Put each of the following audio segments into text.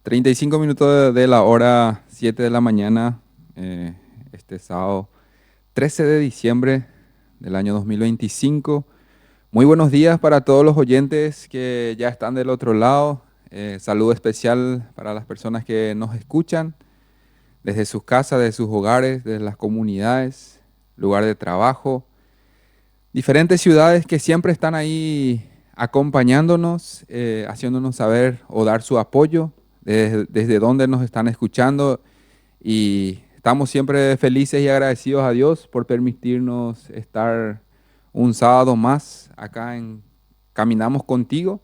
35 minutos de la hora 7 de la mañana, este sábado 13 de diciembre del año 2025. Muy buenos días para todos los oyentes que ya están del otro lado. Saludo especial para las personas que nos escuchan desde sus casas, desde sus hogares, desde las comunidades, lugar de trabajo, diferentes ciudades que siempre están ahí acompañándonos, haciéndonos saber o dar su apoyo desde donde nos están escuchando, y estamos siempre felices y agradecidos a Dios por permitirnos estar un sábado más acá en Caminamos Contigo,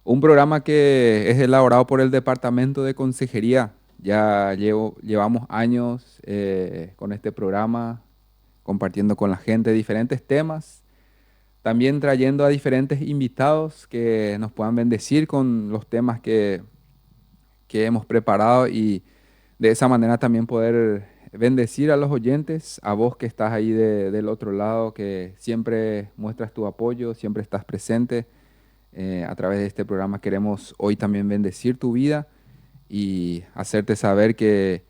un programa que es elaborado por el Departamento de Consejería. Ya llevamos años con este programa, compartiendo con la gente diferentes temas, también trayendo a diferentes invitados que nos puedan bendecir con los temas que hemos preparado, y de esa manera también poder bendecir a los oyentes, a vos que estás ahí del otro lado, que siempre muestras tu apoyo, siempre estás presente. A través de este programa queremos hoy también bendecir tu vida y hacerte saber que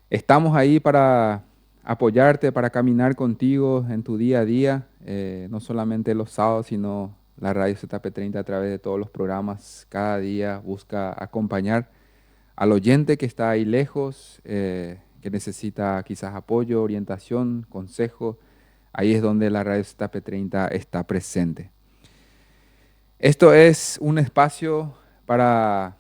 estamos ahí para apoyarte, para caminar contigo en tu día a día, no solamente los sábados, sino la Radio ZP30 a través de todos los programas. Cada día busca acompañar al oyente que está ahí lejos, que necesita quizás apoyo, orientación, consejo. Ahí es donde la Radio ZP30 está presente. Esto es un espacio para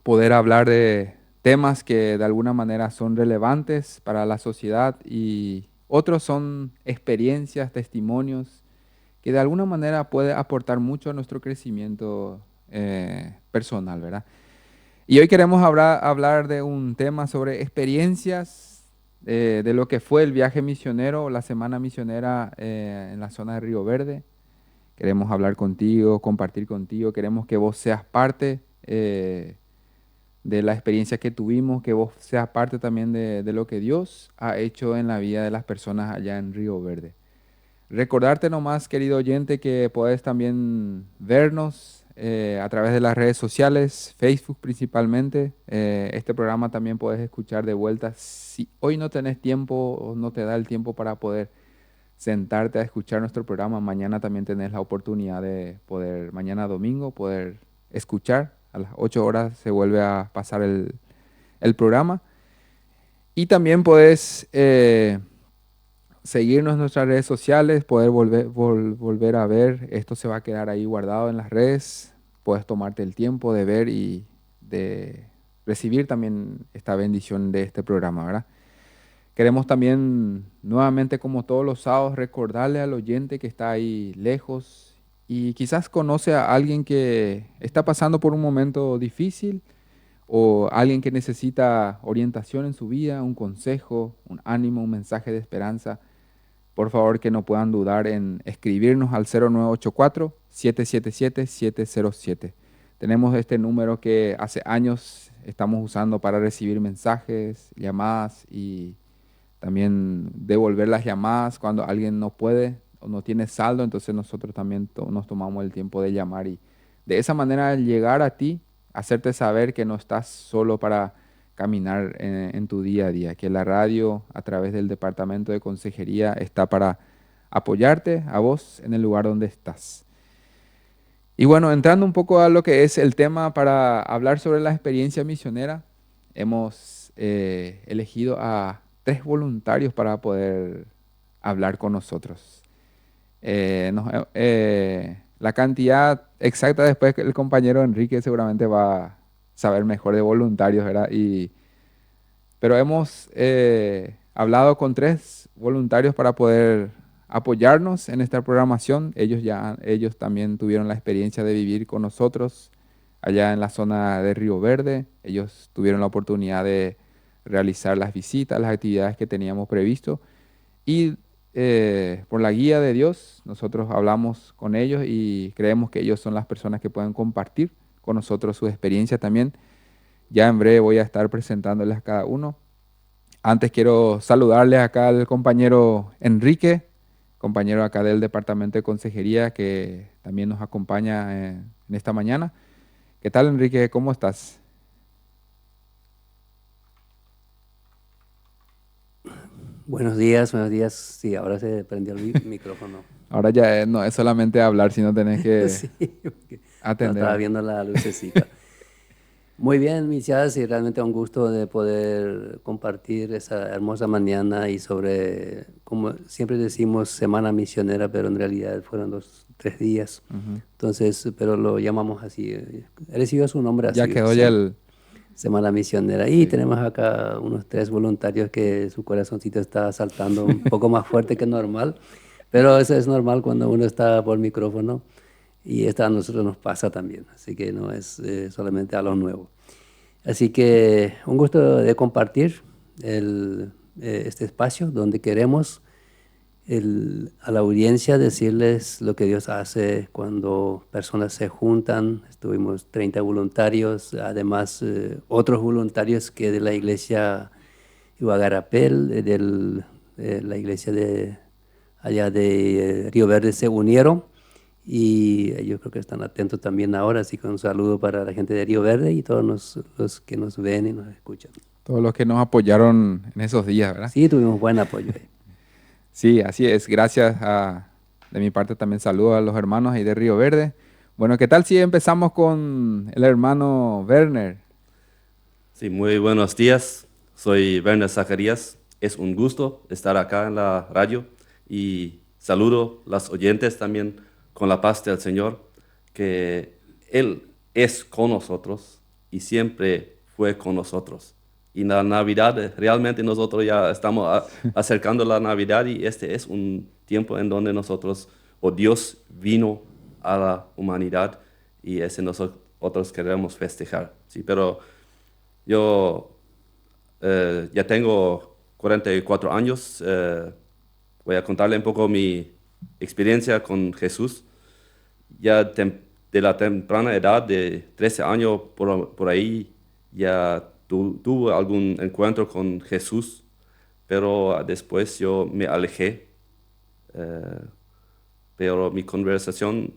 poder hablar de temas que de alguna manera son relevantes para la sociedad, y otros son experiencias, testimonios que de alguna manera puede aportar mucho a nuestro crecimiento personal, ¿verdad? Y hoy queremos hablar de un tema sobre experiencias de lo que fue el viaje misionero, la semana misionera en la zona de Río Verde. Queremos hablar contigo, compartir contigo, queremos que vos seas parte de la experiencia que tuvimos, que vos seas parte también de lo que Dios ha hecho en la vida de las personas allá en Río Verde. Recordarte nomás, querido oyente, que puedes también vernos a través de las redes sociales, Facebook principalmente. Este programa también puedes escuchar de vuelta. Si hoy no tenés tiempo o no te da el tiempo para poder sentarte a escuchar nuestro programa, mañana también tenés la oportunidad de poder, mañana domingo, poder escuchar. A las 8 horas se vuelve a pasar el programa. Y también puedes seguirnos en nuestras redes sociales, poder volver a ver. Esto se va a quedar ahí guardado en las redes. Puedes tomarte el tiempo de ver y de recibir también esta bendición de este programa, ¿verdad? Queremos también, nuevamente, como todos los sábados, recordarle al oyente que está ahí lejos y quizás conoce a alguien que está pasando por un momento difícil, o alguien que necesita orientación en su vida, un consejo, un ánimo, un mensaje de esperanza. Por favor, que no puedan dudar en escribirnos al 0984-777-707. Tenemos este número que hace años estamos usando para recibir mensajes, llamadas, y también devolver las llamadas cuando alguien no puede o no tiene saldo. Entonces nosotros también nos tomamos el tiempo de llamar, y de esa manera llegar a ti, hacerte saber que no estás solo para caminar en tu día a día, que la radio a través del Departamento de Consejería está para apoyarte a vos en el lugar donde estás. Y bueno, entrando un poco a lo que es el tema para hablar sobre la experiencia misionera, hemos elegido a 3 voluntarios para poder hablar con nosotros. La cantidad exacta después que el compañero Enrique seguramente va a saber mejor de voluntarios, ¿verdad? Pero hemos hablado con 3 voluntarios para poder apoyarnos en esta programación. Ellos también tuvieron la experiencia de vivir con nosotros allá en la zona de Río Verde. Ellos tuvieron la oportunidad de realizar las visitas, las actividades que teníamos previsto, y por la guía de Dios nosotros hablamos con ellos y creemos que ellos son las personas que pueden compartir con nosotros su experiencia también. Ya en breve voy a estar presentándoles a cada uno. Antes quiero saludarles acá al compañero Enrique, compañero acá del Departamento de Consejería, que también nos acompaña en esta mañana. ¿Qué tal, Enrique? ¿Cómo estás? Buenos días, buenos días. Sí, ahora se prendió el micrófono. Ahora ya no es solamente hablar, sino tenés que Sí, porque no estaba atender. viendo la lucecita. Muy bien, mis chas, y realmente un gusto de poder compartir esa hermosa mañana y sobre, como siempre decimos, semana misionera, pero en realidad fueron 3 días. Ujú. Entonces, pero lo llamamos así. Recibió su nombre Ya así, quedó ya el... Semana Misionera. Y Sí. tenemos acá unos 3 voluntarios que su corazoncito está saltando un poco más fuerte que normal, pero eso es normal cuando uno está por micrófono y esto a nosotros nos pasa también, así que no es solamente a los nuevos. Así que un gusto de compartir este espacio donde queremos a la audiencia decirles lo que Dios hace cuando personas se juntan. Estuvimos 30 voluntarios, además otros voluntarios que de la iglesia Ibagarapel, de la iglesia de allá de Río Verde se unieron y yo creo que están atentos también ahora, así que un saludo para la gente de Río Verde y todos los que nos ven y nos escuchan. Todos los que nos apoyaron en esos días, ¿verdad? Sí, tuvimos buen apoyo ahí. Sí, así es. De mi parte también saludo a los hermanos ahí de Río Verde. Bueno, ¿qué tal si empezamos con el hermano Werner? Sí, muy buenos días. Soy Werner Zacarías. Es un gusto estar acá en la radio y saludo a los oyentes también con la paz del Señor, que Él es con nosotros y siempre fue con nosotros. Y la Navidad, realmente nosotros ya estamos acercando la Navidad y este es un tiempo en donde nosotros, o Dios vino a la humanidad y ese nosotros queremos festejar. Sí, pero yo ya tengo 44 años. Voy a contarle un poco mi experiencia con Jesús. Ya de la temprana edad de 13 años por ahí ya tuve algún encuentro con Jesús, pero después yo me alejé. eh, pero mi conversación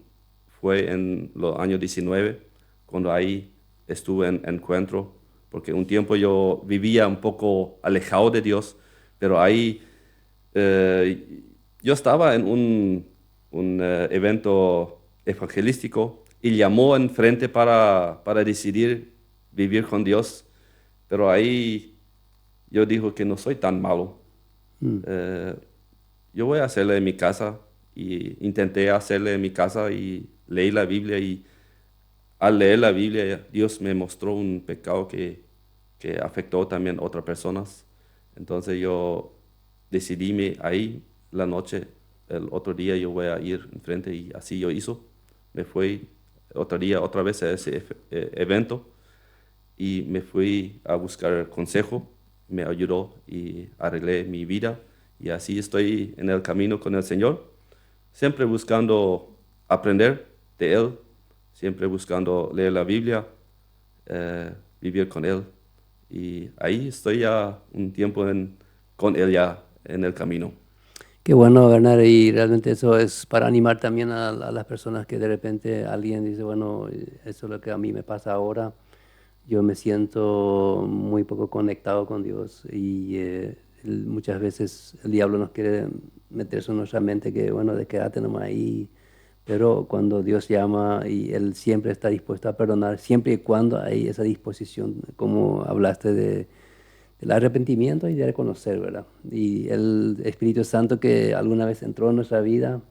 fue en los años 19, cuando ahí estuve en encuentro, porque un tiempo yo vivía un poco alejado de Dios, pero ahí yo estaba en un evento evangelístico y llamó enfrente para decidir vivir con Dios, pero ahí yo dije que no soy tan malo. Mm. Eh, yo voy a hacerle en mi casa y intenté hacerle en mi casa y leí la Biblia y al leer la Biblia Dios me mostró un pecado que afectó también a otras personas. Entonces yo decidí ahí la noche, el otro día yo voy a ir enfrente y así yo hizo. Me fui otro día otra vez a ese evento y me fui a buscar consejo, me ayudó y arreglé mi vida y así estoy en el camino con el Señor, siempre buscando aprender de Él, siempre buscando leer la Biblia, vivir con Él y ahí estoy ya un tiempo con Él ya en el camino. Qué bueno, Bernard, y realmente eso es para animar también a las personas que de repente alguien dice, bueno, eso es lo que a mí me pasa ahora, yo me siento muy poco conectado con Dios y muchas veces el diablo nos quiere meter eso en nuestra mente que, bueno, de quédate nomás ahí, pero cuando Dios llama y Él siempre está dispuesto a perdonar, siempre y cuando hay esa disposición, como hablaste del arrepentimiento y de reconocer, ¿verdad? Y el Espíritu Santo que alguna vez entró en nuestra vida,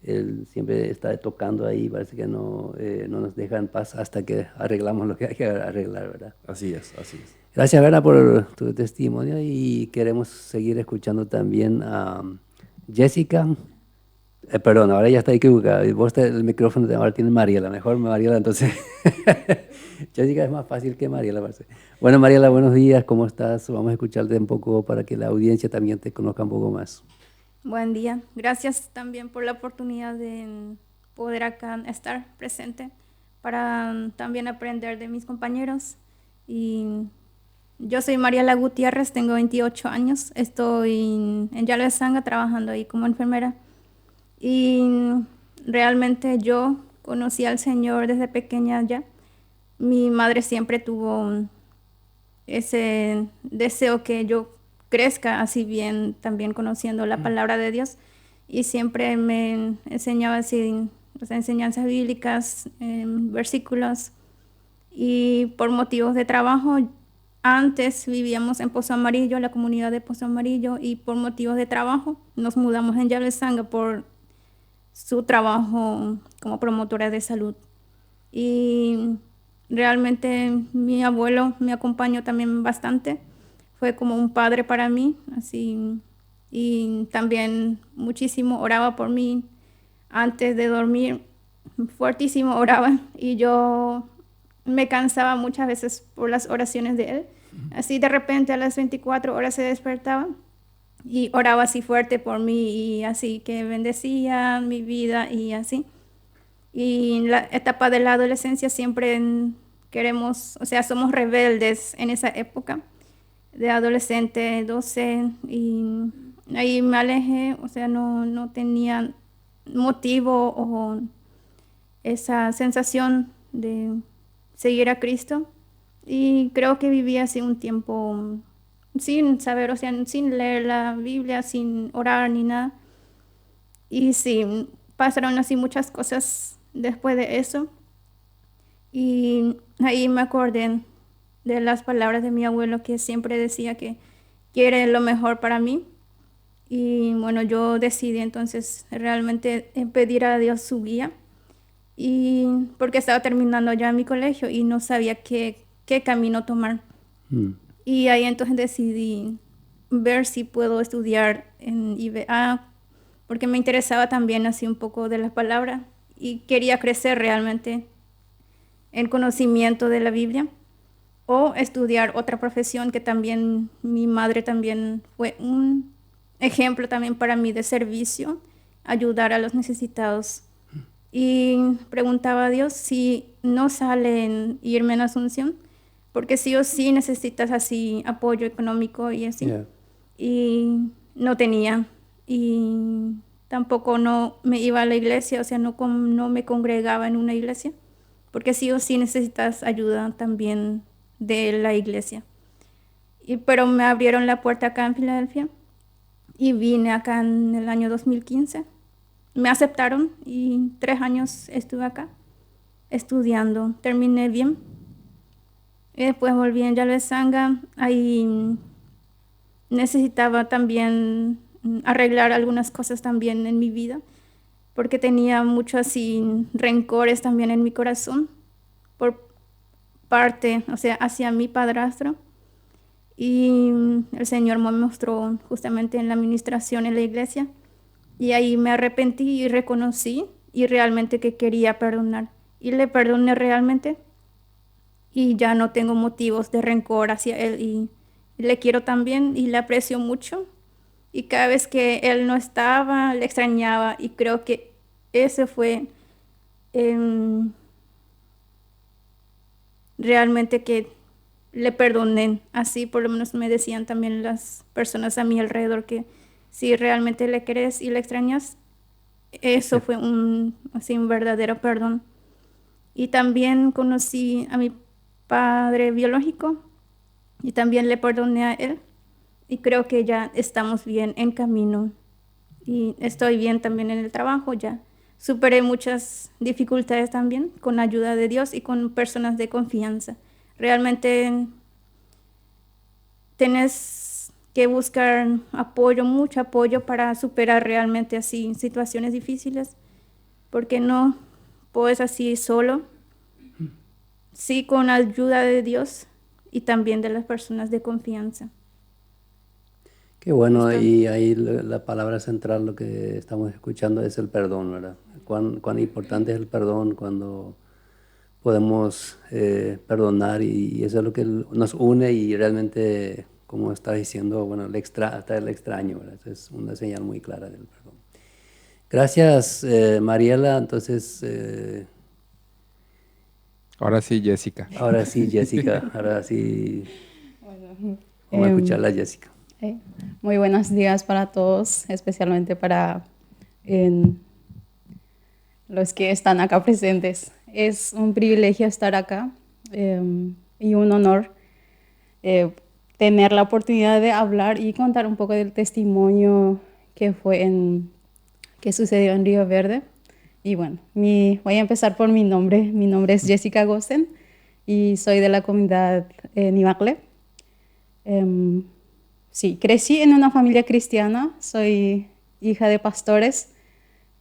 Él siempre está tocando ahí, parece que no nos deja en paz hasta que arreglamos lo que hay que arreglar, ¿verdad? Así es, así es. Gracias, Vera, por tu testimonio y queremos seguir escuchando también a Jessica. Perdón, ahora ya está equivocada. El micrófono ahora tiene Mariela. Mejor Mariela, entonces. Jessica es más fácil que Mariela, parece. Bueno, Mariela, buenos días. ¿Cómo estás? Vamos a escucharte un poco para que la audiencia también te conozca un poco más. Buen día. Gracias también por la oportunidad de poder acá estar presente para también aprender de mis compañeros. Y yo soy Mariela Gutiérrez, tengo 28 años, estoy en Yalo de Sanga trabajando ahí como enfermera. Y realmente yo conocí al Señor desde pequeña ya. Mi madre siempre tuvo ese deseo que yo crezca así bien, también conociendo la palabra de Dios. Y siempre me enseñaba así, o sea, enseñanzas bíblicas, versículos. Y por motivos de trabajo, antes vivíamos en Pozo Amarillo, la comunidad de Pozo Amarillo, y por motivos de trabajo nos mudamos en Yalesanga por su trabajo como promotora de salud. Y realmente mi abuelo me acompañó también bastante. Fue como un padre para mí, así. Y también muchísimo oraba por mí antes de dormir, fuertísimo oraba. Y yo me cansaba muchas veces por las oraciones de él. Así de repente a las 24 horas se despertaba y oraba así fuerte por mí y así que bendecía mi vida y así. Y en la etapa de la adolescencia siempre queremos, o sea, somos rebeldes en esa época de adolescente, 12, y ahí me alejé, o sea, no tenía motivo o esa sensación de seguir a Cristo. Y creo que viví así un tiempo sin saber, o sea, sin leer la Biblia, sin orar ni nada. Y sí, pasaron así muchas cosas después de eso. Y ahí me acordé de las palabras de mi abuelo que siempre decía que quiere lo mejor para mí. Y bueno, yo decidí entonces realmente pedir a Dios su guía. Y porque estaba terminando ya mi colegio y no sabía qué camino tomar. Y ahí entonces decidí ver si puedo estudiar en IBA, porque me interesaba también así un poco de la palabra y quería crecer realmente en conocimiento de la Biblia, o estudiar otra profesión que también mi madre también fue un ejemplo también para mí de servicio, ayudar a los necesitados. Y preguntaba a Dios si no sale en irme en Asunción, porque sí o sí necesitas así apoyo económico y así. Yeah. Y no tenía. Y tampoco no me iba a la iglesia, o sea, no me congregaba en una iglesia, porque sí o sí necesitas ayuda también de la iglesia. Pero me abrieron la puerta acá en Filadelfia y vine acá en el año 2015. Me aceptaron y 3 años estuve acá estudiando. Terminé bien. Y después volví en Yalesanga. Ahí necesitaba también arreglar algunas cosas también en mi vida, porque tenía mucho así rencores también en mi corazón por parte, o sea, hacia mi padrastro. Y el Señor me mostró justamente en la administración en la iglesia. Y ahí me arrepentí y reconocí y realmente que quería perdonar. Y le perdoné realmente. Y ya no tengo motivos de rencor hacia él. Y le quiero también y le aprecio mucho. Y cada vez que él no estaba, le extrañaba. Y creo que ese fue realmente que le perdoné. Así por lo menos me decían también las personas a mi alrededor que si realmente le querés y le extrañas, eso fue así, un verdadero perdón. Y también conocí a mi padre biológico y también le perdoné a él. Y creo que ya estamos bien en camino. Y estoy bien también en el trabajo ya. Superé muchas dificultades también con ayuda de Dios y con personas de confianza. Realmente tenés que buscar apoyo, mucho apoyo para superar realmente así situaciones difíciles, porque no puedes así solo, sí con ayuda de Dios y también de las personas de confianza. Qué bueno, Está. y ahí la palabra central, lo que estamos escuchando es el perdón, ¿verdad? Cuán importante es el perdón cuando podemos perdonar, y eso es lo que nos une, y realmente, como estás diciendo, bueno, hasta el extraño, ¿verdad? Es una señal muy clara del perdón. Gracias, Mariela. Entonces, Ahora sí, Jessica. ahora sí, Jessica, ahora sí, Bueno, vamos a escucharla, Jessica. muy buenos días para todos, especialmente para los que están acá presentes. Es un privilegio estar acá y un honor tener la oportunidad de hablar y contar un poco del testimonio que sucedió en Río Verde. Y bueno, voy a empezar por mi nombre. Mi nombre es Jessica Gossen y soy de la comunidad Nivacle. Sí, crecí en una familia cristiana, soy hija de pastores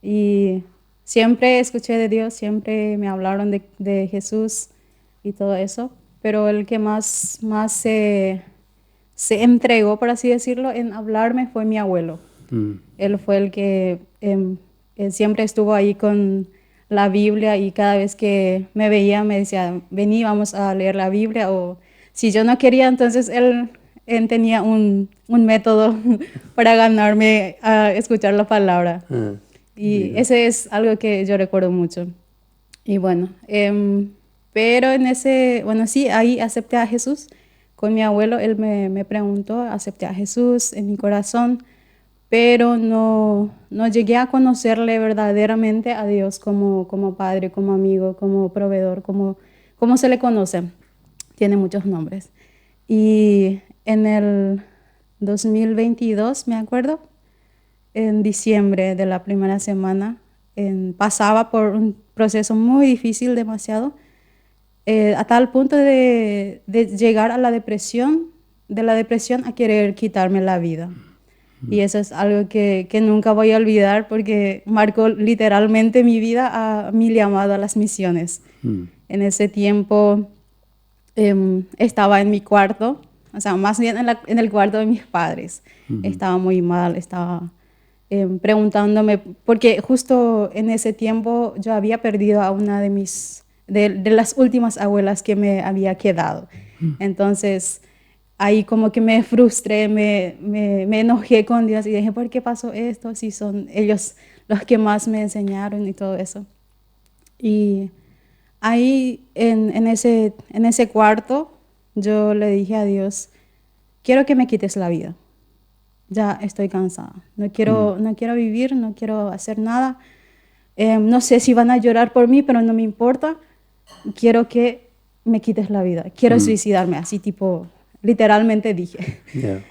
y siempre escuché de Dios, siempre me hablaron de Jesús y todo eso, pero el que más se entregó, por así decirlo, en hablarme fue mi abuelo. Él fue el que él siempre estuvo ahí con la Biblia y cada vez que me veía me decía, vení, vamos a leer la Biblia, o si yo no quería, entonces él tenía un método para ganarme a escuchar la palabra. Y Bien. ese es algo que yo recuerdo mucho. Y bueno, pero bueno, sí, ahí acepté a Jesús. Con mi abuelo, él me preguntó, acepté a Jesús en mi corazón, pero no llegué a conocerle verdaderamente a Dios como padre, como amigo, como proveedor, como se le conoce. Tiene muchos nombres. Y en el 2022, me acuerdo, en diciembre de la primera semana, pasaba por un proceso muy difícil, demasiado, a tal punto de llegar a la depresión, de la depresión a querer quitarme la vida. Y eso es algo que nunca voy a olvidar porque marcó literalmente mi vida, a mi llamado a las misiones. En ese tiempo estaba en mi cuarto, o sea, más bien en el cuarto de mis padres. Estaba muy mal, estaba preguntándome, porque justo en ese tiempo yo había perdido a una de las últimas abuelas que me había quedado. Entonces, ahí como que me frustré, me enojé con Dios y dije, ¿por qué pasó esto? Si son ellos los que más me enseñaron y todo eso. Y ahí en ese cuarto yo le dije a Dios, quiero que me quites la vida. Ya estoy cansada. No quiero vivir, no quiero hacer nada. No sé si van a llorar por mí, pero no me importa. Quiero que me quites la vida. Quiero suicidarme, así tipo, literalmente dije. Yeah.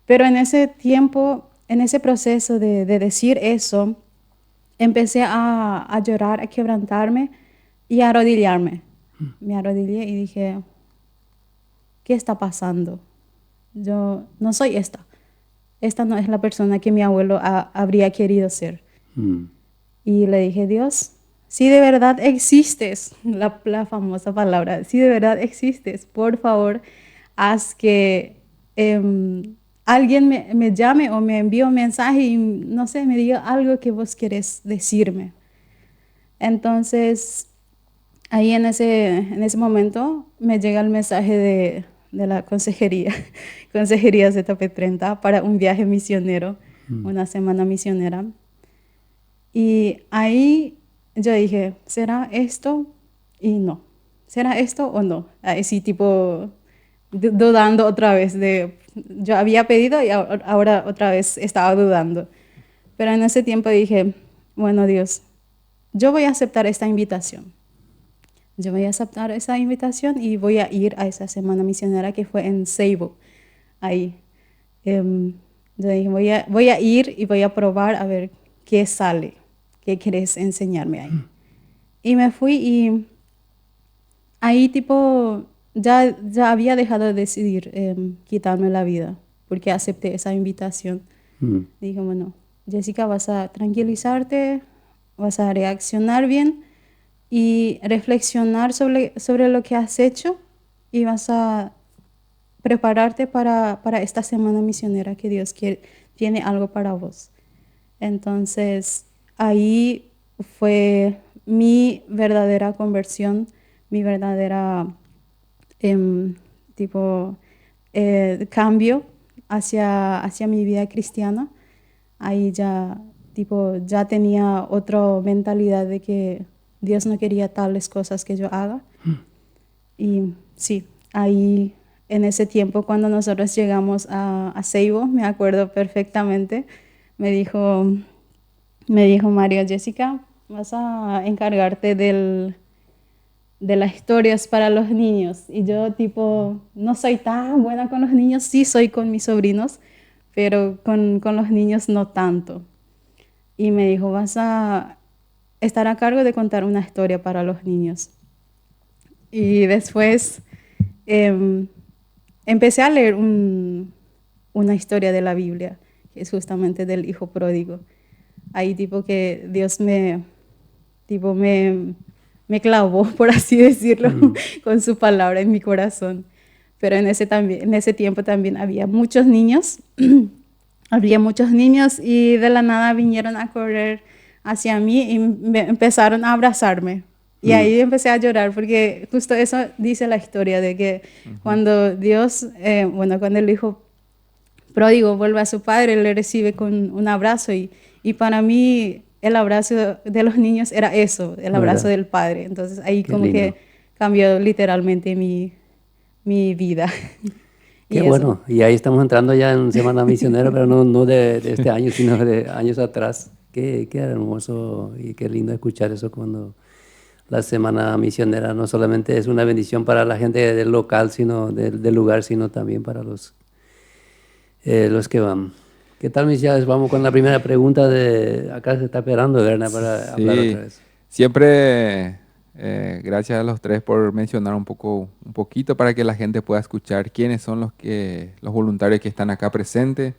Pero en ese tiempo, en ese proceso de decir eso, empecé a llorar, a quebrantarme y a arrodillarme. Me arrodillé y dije, ¿qué está pasando? Yo no soy esta. Esta no es la persona que mi abuelo habría querido ser. Y le dije, Dios, si de verdad existes, la famosa palabra, si de verdad existes, por favor, haz que alguien me llame o me envíe un mensaje y, no sé, me diga algo que vos querés decirme. Entonces, ahí en ese momento me llega el mensaje de la consejería, Consejería ZP30, para un viaje misionero, una semana misionera. Y ahí yo dije, ¿será esto? Y no. ¿Será esto o no? Ahí sí, tipo, dudando otra vez yo había pedido y ahora otra vez estaba dudando. Pero en ese tiempo dije, bueno, Dios, yo voy a aceptar esta invitación. Yo voy a aceptar esa invitación y voy a ir a esa semana misionera que fue en Ceibo, ahí. Yo dije, voy a ir y voy a probar a ver qué sale, qué quieres enseñarme ahí. Y me fui y ahí tipo ya había dejado de decidir quitarme la vida porque acepté esa invitación. Dije, bueno, Jessica, vas a tranquilizarte, vas a reaccionar bien y reflexionar sobre lo que has hecho y vas a prepararte para esta semana misionera que Dios tiene algo para vos. Entonces, ahí fue mi verdadera conversión, mi verdadera cambio hacia mi vida cristiana. Ahí ya tenía otra mentalidad de que Dios no quería tales cosas que yo haga. Y sí, ahí en ese tiempo cuando nosotros llegamos a Ceibo, me acuerdo perfectamente, me dijo Mario, Jessica, vas a encargarte de las historias para los niños. Y yo tipo, no soy tan buena con los niños, sí soy con mis sobrinos, pero con los niños no tanto. Y me dijo, vas a estar a cargo de contar una historia para los niños. Y después empecé a leer una historia de la Biblia, que es justamente del hijo pródigo. Ahí tipo que Dios me clavó, por así decirlo, con su palabra en mi corazón. Pero en ese tiempo también había muchos niños, había muchos niños y de la nada vinieron a correr hacia mí y empezaron a abrazarme. Y ahí empecé a llorar porque justo eso dice la historia de que cuando Dios, cuando el hijo pródigo vuelve a su padre, le recibe con un abrazo y para mí el abrazo de los niños era eso, el abrazo del padre. Entonces ahí Qué como lindo. que cambió literalmente mi vida. Y Qué eso. bueno. Y ahí estamos entrando ya en Semana Misionera, pero no de este año, sino de años atrás. Qué hermoso y qué lindo escuchar eso cuando la Semana Misionera no solamente es una bendición para la gente del local, sino del lugar, sino también para los que van. ¿Qué tal, mis llaves? Vamos con la primera pregunta acá se está esperando, Berna, para hablar Sí, otra vez. siempre gracias a los tres por mencionar un poquito para que la gente pueda escuchar quiénes son los voluntarios que están acá presentes,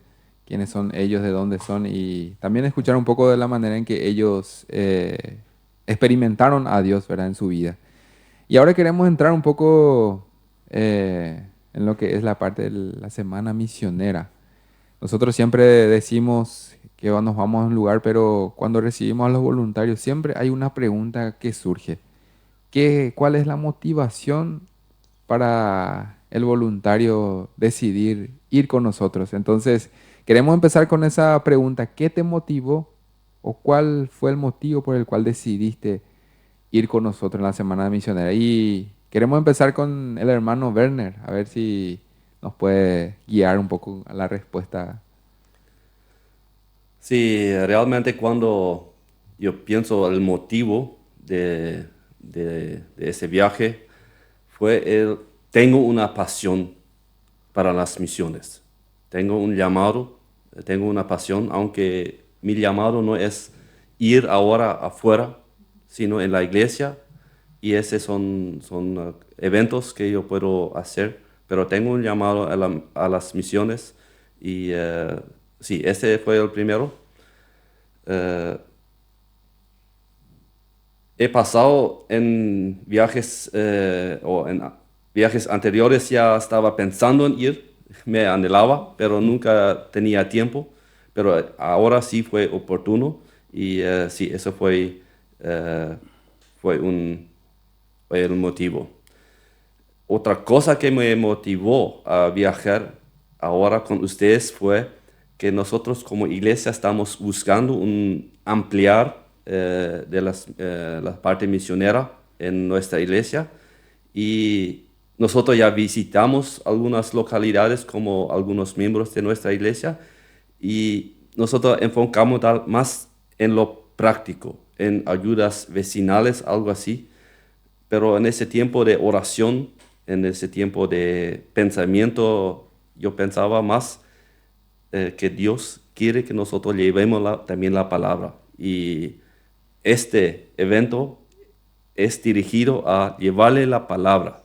quiénes son ellos, de dónde son y también escuchar un poco de la manera en que ellos experimentaron a Dios, ¿verdad? En su vida. Y ahora queremos entrar un poco en lo que es la parte de la semana misionera. Nosotros siempre decimos que nos vamos a un lugar, pero cuando recibimos a los voluntarios siempre hay una pregunta que surge. ¿Cuál es la motivación para el voluntario decidir ir con nosotros? Entonces, queremos empezar con esa pregunta. ¿Qué te motivó o cuál fue el motivo por el cual decidiste ir con nosotros en la Semana Misionera? Y queremos empezar con el hermano Werner, a ver si nos puede guiar un poco a la respuesta. Sí, realmente cuando yo pienso el motivo de ese viaje tengo una pasión para las misiones. Tengo un llamado, tengo una pasión, aunque mi llamado no es ir ahora afuera, sino en la iglesia, y esos son eventos que yo puedo hacer, pero tengo un llamado a las misiones, y sí, ese fue el primero. He pasado en viajes o en viajes anteriores, ya estaba pensando en ir, me anhelaba, pero nunca tenía tiempo. Pero ahora sí fue oportuno y sí, eso eh, fue el motivo. Otra cosa que me motivó a viajar ahora con ustedes fue que nosotros como iglesia estamos buscando ampliar de la parte misionera en nuestra iglesia, y nosotros ya visitamos algunas localidades como algunos miembros de nuestra iglesia, y nosotros enfocamos más en lo práctico, en ayudas vecinales, algo así. Pero en ese tiempo de oración, en ese tiempo de pensamiento, yo pensaba más que Dios quiere que nosotros llevemos también la palabra. Y este evento es dirigido a llevarle la palabra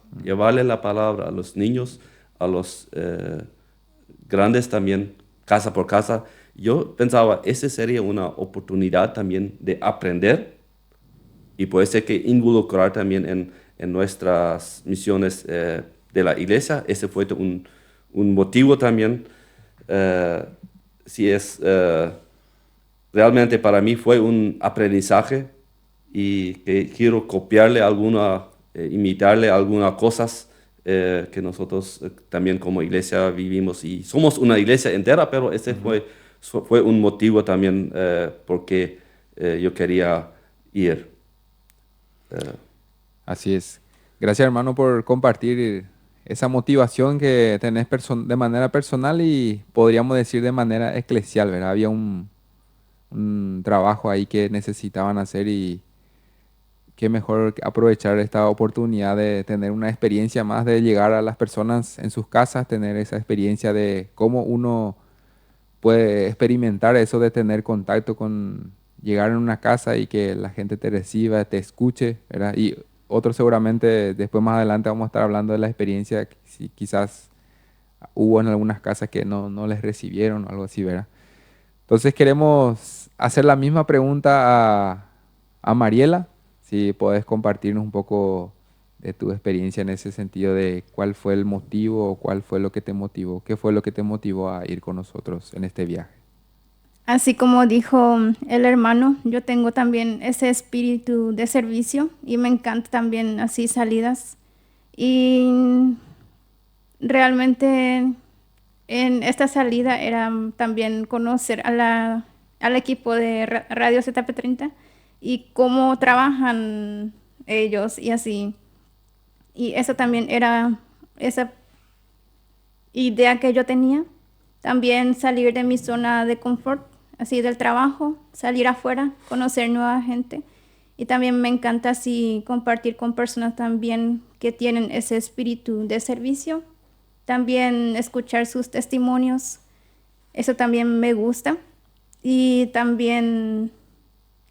a los niños, a los grandes también, casa por casa. Yo pensaba, esa sería una oportunidad también de aprender, y puede ser que involucrar también en nuestras misiones de la iglesia. Ese fue un motivo también. Si es realmente para mí fue un aprendizaje, y que quiero copiarle imitarle algunas cosas que nosotros también como iglesia vivimos, y somos una iglesia entera, pero ese fue un motivo también porque yo quería ir. Así es. Gracias, hermano, por compartir esa motivación que tenés de manera personal y podríamos decir de manera eclesial, ¿verdad? Había un trabajo ahí que necesitaban hacer y qué mejor que aprovechar esta oportunidad de tener una experiencia más, de llegar a las personas en sus casas, tener esa experiencia de cómo uno puede experimentar eso de tener contacto con llegar en una casa y que la gente te reciba, te escuche, ¿verdad? Y otro seguramente después más adelante vamos a estar hablando de la experiencia que si quizás hubo en algunas casas que no les recibieron o algo así, ¿verdad? Entonces queremos hacer la misma pregunta a Mariela, si podés compartirnos un poco de tu experiencia en ese sentido de cuál fue el motivo o cuál fue lo que te motivó, qué fue lo que te motivó a ir con nosotros en este viaje. Así como dijo el hermano, yo tengo también ese espíritu de servicio y me encanta también así salidas. Y realmente en esta salida era también conocer al equipo de Radio ZP30 y cómo trabajan ellos y así. Y eso también era esa idea que yo tenía. También salir de mi zona de confort, así del trabajo, salir afuera, conocer nueva gente. Y también me encanta así compartir con personas también que tienen ese espíritu de servicio. También escuchar sus testimonios, eso también me gusta. Y también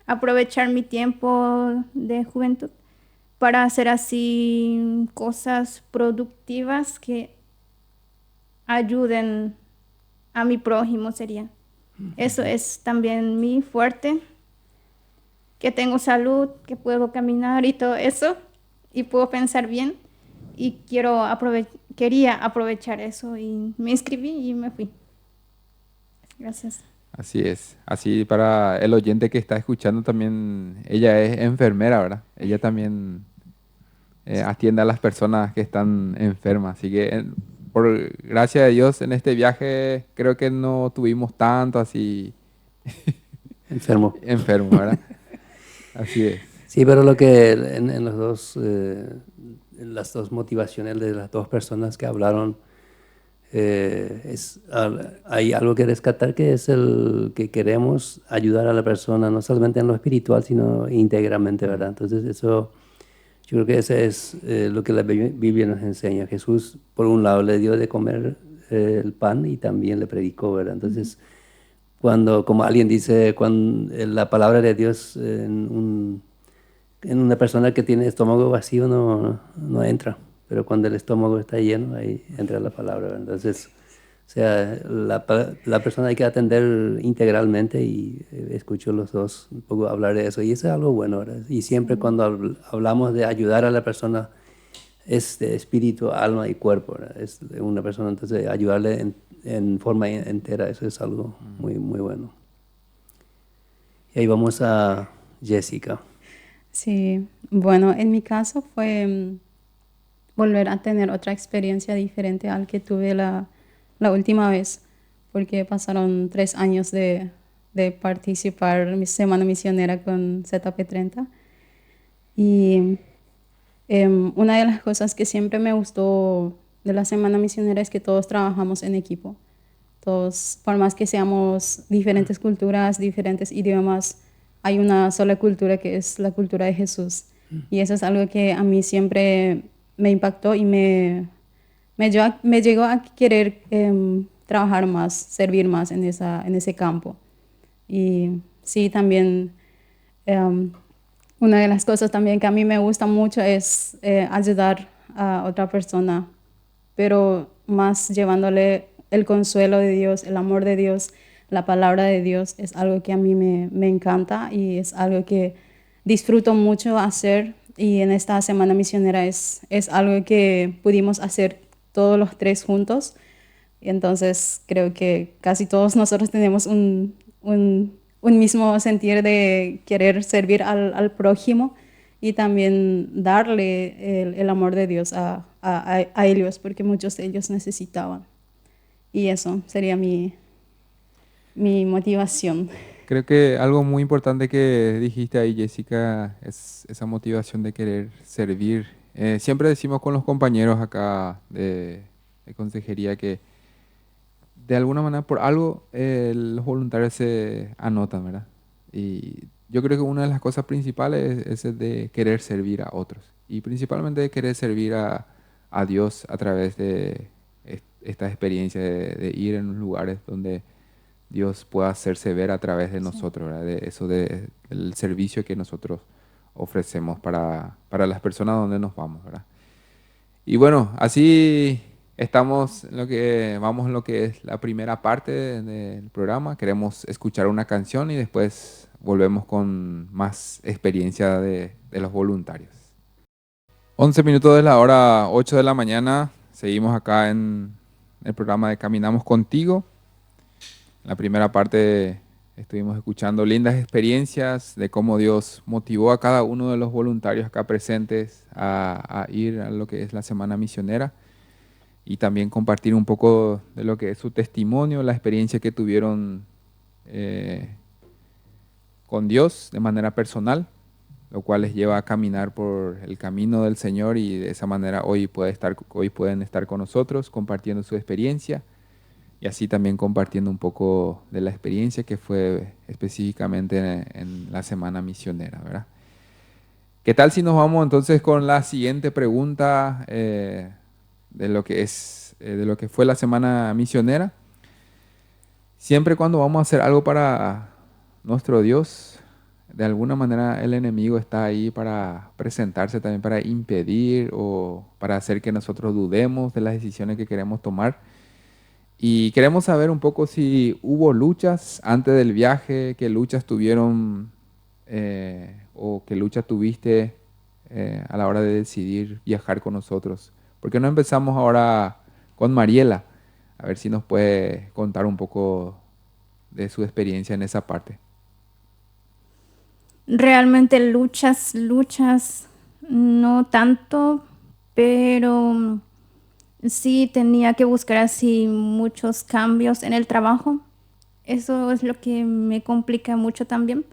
aprovechar mi tiempo de juventud para hacer así cosas productivas que ayuden a mi prójimo sería. Eso es también mi fuerte, que tengo salud, que puedo caminar y todo eso, y puedo pensar bien, y quería aprovechar eso, y me inscribí y me fui. Gracias. Así es. Así para el oyente que está escuchando también, ella es enfermera, ¿verdad? Ella también atiende a las personas que están enfermas. Así que por gracia de Dios en este viaje creo que no tuvimos tanto así Enfermo. enfermos, ¿verdad? Así es. Sí, pero lo que en los dos, en las dos motivaciones de las dos personas que hablaron, hay algo que rescatar, que es el que queremos ayudar a la persona, no solamente en lo espiritual, sino íntegramente, ¿verdad? Entonces eso, yo creo que ese es lo que la Biblia nos enseña. Jesús, por un lado, le dio de comer el pan y también le predicó, ¿verdad? Entonces, cuando, como alguien dice, cuando la palabra de Dios en una persona que tiene estómago vacío no entra, pero cuando el estómago está lleno, ahí entra la palabra, ¿verdad? Entonces, o sea, la persona hay que atender integralmente, y escucho los dos un poco hablar de eso, y eso es algo bueno, ¿verdad? Y siempre cuando hablamos de ayudar a la persona, es de espíritu, alma y cuerpo, ¿verdad? Es de una persona, entonces ayudarle en forma entera, eso es algo muy, muy bueno. Y ahí vamos a Jessica. Sí, bueno, en mi caso fue volver a tener otra experiencia diferente al que tuve la última vez, porque pasaron 3 años de participar en mi semana misionera con ZP30. Y una de las cosas que siempre me gustó de la semana misionera es que todos trabajamos en equipo. Todos, por más que seamos diferentes culturas, diferentes idiomas, hay una sola cultura que es la cultura de Jesús. Y eso es algo que a mí siempre me impactó y me llegó a querer trabajar más, servir más en ese campo. Y sí, también una de las cosas también que a mí me gusta mucho es ayudar a otra persona, pero más llevándole el consuelo de Dios, el amor de Dios, la palabra de Dios. Es algo que a mí me encanta y es algo que disfruto mucho hacer. Y en esta semana misionera es algo que pudimos hacer todos los tres juntos. Y entonces creo que casi todos nosotros tenemos un mismo sentir de querer servir al prójimo y también darle el amor de Dios a ellos, porque muchos de ellos necesitaban. Y eso sería mi motivación. Creo que algo muy importante que dijiste ahí, Jessica, es esa motivación de querer servir. Siempre decimos con los compañeros acá de consejería que de alguna manera por algo los voluntarios se anotan, ¿verdad? Y yo creo que una de las cosas principales es el de querer servir a otros. Y principalmente de querer servir a Dios a través de esta experiencia de ir en los lugares donde Dios pueda hacerse ver a través de nosotros, ¿verdad? De eso del servicio que nosotros ofrecemos para las personas donde nos vamos, ¿verdad? Y bueno, así estamos vamos en lo que es la primera parte del programa. Queremos escuchar una canción y después volvemos con más experiencia de los voluntarios. 11 minutos de la hora 8 de la mañana. Seguimos acá en el programa de Caminamos Contigo. En la primera parte estuvimos escuchando lindas experiencias de cómo Dios motivó a cada uno de los voluntarios acá presentes a ir a lo que es la Semana Misionera y también compartir un poco de lo que es su testimonio, la experiencia que tuvieron con Dios de manera personal, lo cual les lleva a caminar por el camino del Señor y de esa manera hoy pueden estar con nosotros compartiendo su experiencia. Y así también compartiendo un poco de la experiencia que fue específicamente en la Semana Misionera, ¿verdad? ¿Qué tal si nos vamos entonces con la siguiente pregunta de lo que fue la Semana Misionera? Siempre cuando vamos a hacer algo para nuestro Dios, de alguna manera el enemigo está ahí para presentarse también, para impedir o para hacer que nosotros dudemos de las decisiones que queremos tomar. Y queremos saber un poco si hubo luchas antes del viaje, qué luchas tuvieron o qué lucha tuviste a la hora de decidir viajar con nosotros. ¿Por qué no empezamos ahora con Mariela? A ver si nos puede contar un poco de su experiencia en esa parte. Realmente luchas, no tanto, pero sí tenía que buscar así muchos cambios en el trabajo. Eso es lo que me complica mucho también.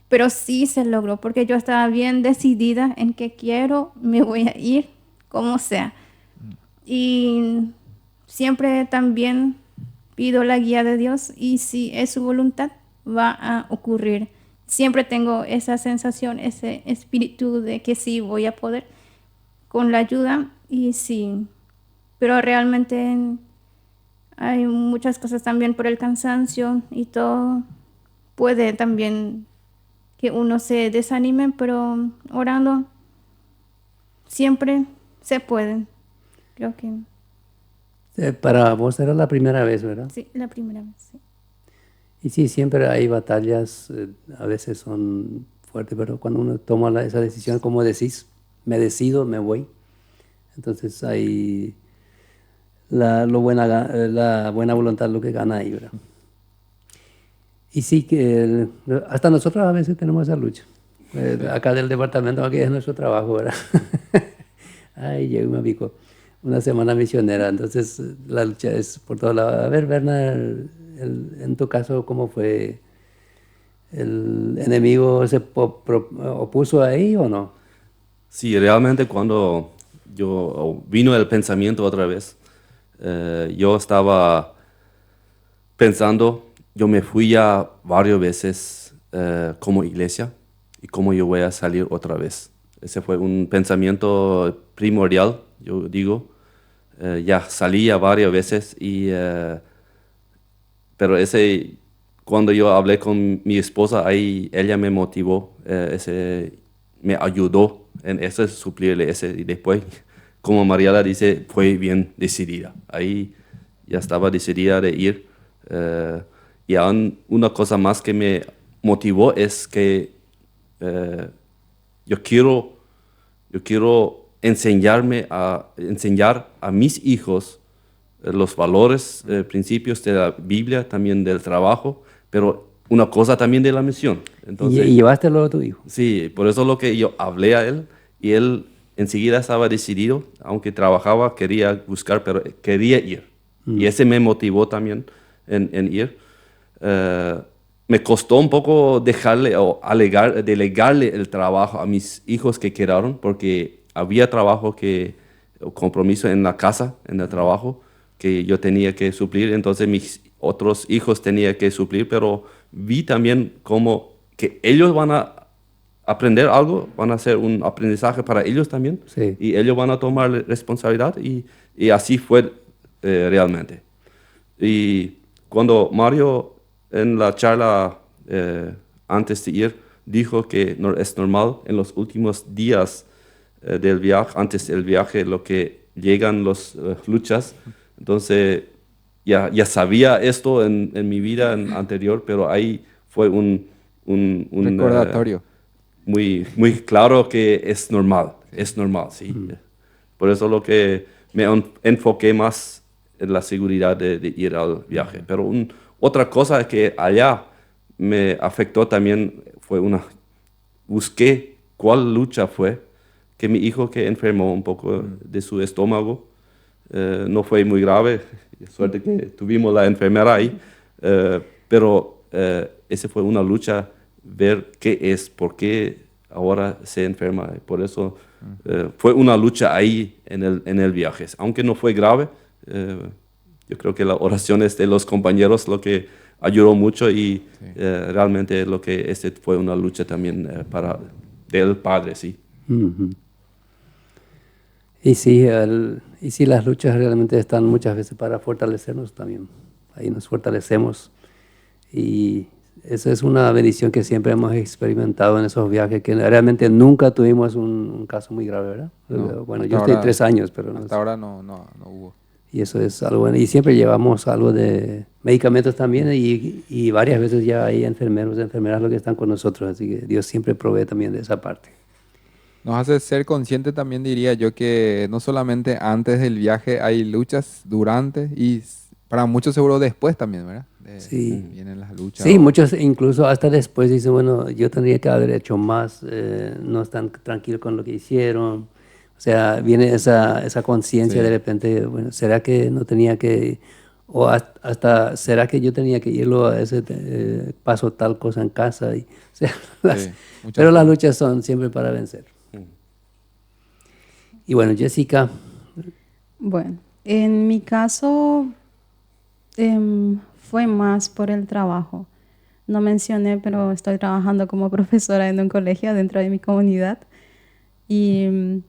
Pero sí se logró porque yo estaba bien decidida en que quiero, me voy a ir, como sea. Y siempre también pido la guía de Dios y si es su voluntad, va a ocurrir. Siempre tengo esa sensación, ese espíritu de que sí voy a poder con la ayuda y sí. Pero realmente hay muchas cosas también por el cansancio y todo. Puede también que uno se desanime, pero orando siempre se puede. Creo que Para vos era la primera vez, ¿verdad? sí, la primera vez. Sí. Y sí, siempre hay batallas, a veces son fuertes, pero cuando uno toma esa decisión, como decís, me decido, me voy. Entonces hay la buena voluntad lo que gana ahí, ¿verdad? Y sí, que hasta nosotros a veces tenemos esa lucha. Acá del departamento, aquí es nuestro trabajo, ¿verdad? Ay, llegó me pico. Una semana misionera, entonces la lucha es por todos lados. A ver, Berna, en tu caso, ¿cómo fue? ¿El enemigo se opuso ahí o no? Sí, realmente cuando vino el pensamiento otra vez, yo estaba pensando, yo me fui ya varias veces como iglesia y cómo yo voy a salir otra vez. Ese fue un pensamiento primordial, yo digo. Ya salí ya varias veces pero cuando yo hablé con mi esposa, ahí ella me motivó, me ayudó en eso, suplirle ese. Y después, como Mariela dice, fue bien decidida. Ahí ya estaba decidida de ir. Y aún una cosa más que me motivó es que yo quiero enseñar a mis hijos los valores, principios de la Biblia, también del trabajo, pero una cosa también de la misión. Entonces, ¿Y llevástelo a tu hijo? sí, por eso lo que yo hablé a él, y él enseguida estaba decidido, aunque trabajaba, quería buscar, pero quería ir. Y ese me motivó también en ir. Me costó un poco delegarle el trabajo a mis hijos que quedaron, porque había compromiso en la casa, en el trabajo, que yo tenía que suplir. Entonces mis otros hijos tenían que suplir, pero vi también cómo que ellos van a aprender algo, van a hacer un aprendizaje para ellos también, Sí. y ellos van a tomar responsabilidad, y así fue realmente. Y cuando Mario en la charla antes de ir dijo que es normal en los últimos días del viaje, antes del viaje, lo que llegan las luchas, entonces ya sabía esto en mi vida anterior, pero ahí fue un Recordatorio. muy claro que es normal, sí. Por eso lo que me enfoqué más en la seguridad de ir al viaje. Pero otra cosa que allá me afectó también fue busqué cuál lucha fue, que mi hijo que enfermó un poco de su estómago, no fue muy grave, suerte que tuvimos la enfermera ahí, pero esa fue una lucha, ver qué es, por qué ahora se enferma. Por eso fue una lucha ahí en el viaje. Aunque no fue grave, yo creo que las oraciones de los compañeros lo que ayudó mucho, y realmente lo que fue una lucha también del padre, sí. Ujú. Y sí, las luchas realmente están muchas veces para fortalecernos también. Ahí nos fortalecemos. Y esa es una bendición que siempre hemos experimentado en esos viajes, que realmente nunca tuvimos un caso muy grave, ¿verdad? No, Bueno, hasta yo estoy ahora- 3 años, pero no Hasta sé. ahora no hubo. Y eso es algo bueno. Y siempre llevamos algo de medicamentos también, y varias veces ya hay enfermeros, enfermeras lo que están con nosotros, así que Dios siempre provee también de esa parte. Nos hace ser consciente también, diría yo, que no solamente antes del viaje hay luchas, durante, y para muchos seguro después también, ¿verdad? Sí. Vienen las luchas. Sí, muchos incluso hasta después dicen, bueno, yo tendría que haber hecho más, no están tranquilos con lo que hicieron. O sea, viene esa conciencia Sí. de repente, bueno, ¿será que no tenía que, o hasta, ¿será que yo tenía que irlo a ese, paso tal cosa en casa? O sea, muchas pero las cosas. luchas son siempre para vencer. Y bueno, Jessica, Bueno, en mi caso fue más por el trabajo. No mencioné, pero estoy trabajando como profesora en un colegio dentro de mi comunidad. Y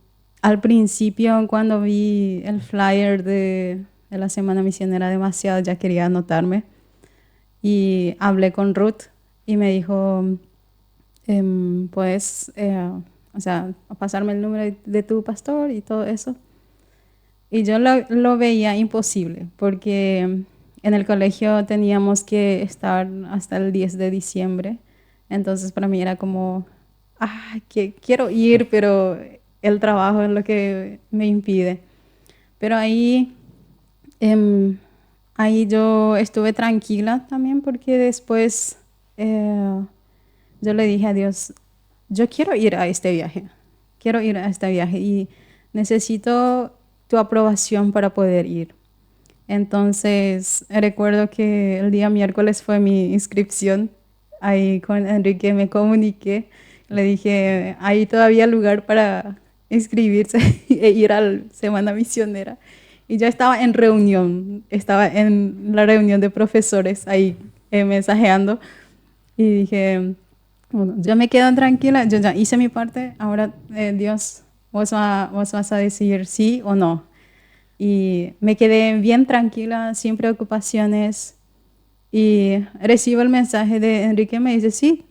al principio, cuando vi el flyer de la Semana Misionera demasiado, ya quería anotarme. Y hablé con Ruth y me dijo, pues, o sea, pasarme el número de tu pastor y todo eso. Y yo lo veía imposible, porque en el colegio teníamos que estar hasta el 10 de diciembre. Entonces para mí era como, que quiero ir, pero el trabajo es lo que me impide. Pero ahí yo estuve tranquila también, porque después yo le dije a Dios, yo quiero ir a este viaje, y necesito tu aprobación para poder ir. Entonces, recuerdo que el día miércoles fue mi inscripción. Ahí con Enrique me comuniqué. Le dije, hay todavía lugar para inscribirse e ir a la Semana Misionera. Y yo estaba en la reunión de profesores ahí mensajeando. Y dije, bueno, yo me quedo tranquila, yo ya hice mi parte, ahora Dios, vos vas a decir sí o no. Y me quedé bien tranquila, sin preocupaciones. Y recibo el mensaje de Enrique, me dice, sí,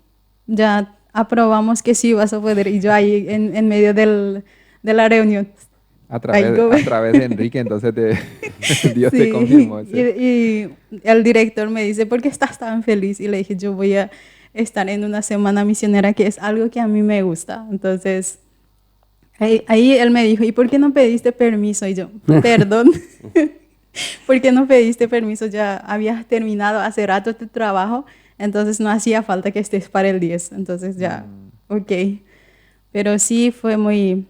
ya aprobamos que sí vas a poder. Y yo ahí en medio de la reunión. A través de Enrique, entonces Dios te Sí. confirmó. Sí. Y el director me dice, ¿por qué estás tan feliz? Y le dije, yo voy a estar en una semana misionera, que es algo que a mí me gusta. Entonces, ahí él me dijo, ¿y por qué no pediste permiso? Y yo, perdón, ¿por qué no pediste permiso? Ya habías terminado hace rato tu trabajo, entonces no hacía falta que estés para el 10. Entonces ya, ok. Pero sí fue muy,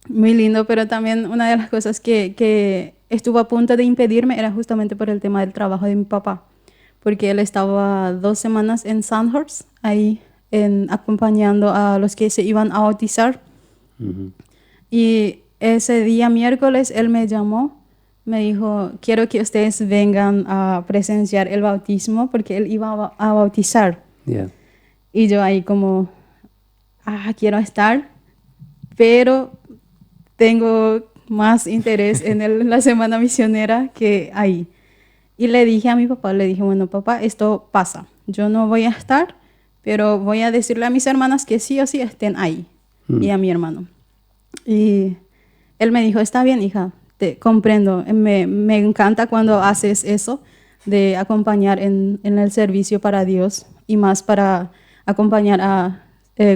muy lindo, pero también una de las cosas que estuvo a punto de impedirme era justamente por el tema del trabajo de mi papá, porque él estaba 2 semanas en Sandhurst, ahí acompañando a los que se iban a bautizar. Y ese día miércoles él me llamó, me dijo, quiero que ustedes vengan a presenciar el bautismo, porque él iba a bautizar. Yeah. Y yo ahí como, quiero estar, pero tengo más interés en la semana misionera que ahí. Y le dije a mi papá, le dije, bueno, papá, esto pasa. Yo no voy a estar, pero voy a decirle a mis hermanas que sí o sí estén ahí. Y a mi hermano. Y él me dijo, está bien, hija, te comprendo. Me encanta cuando haces eso, de acompañar en el servicio para Dios y más para acompañar a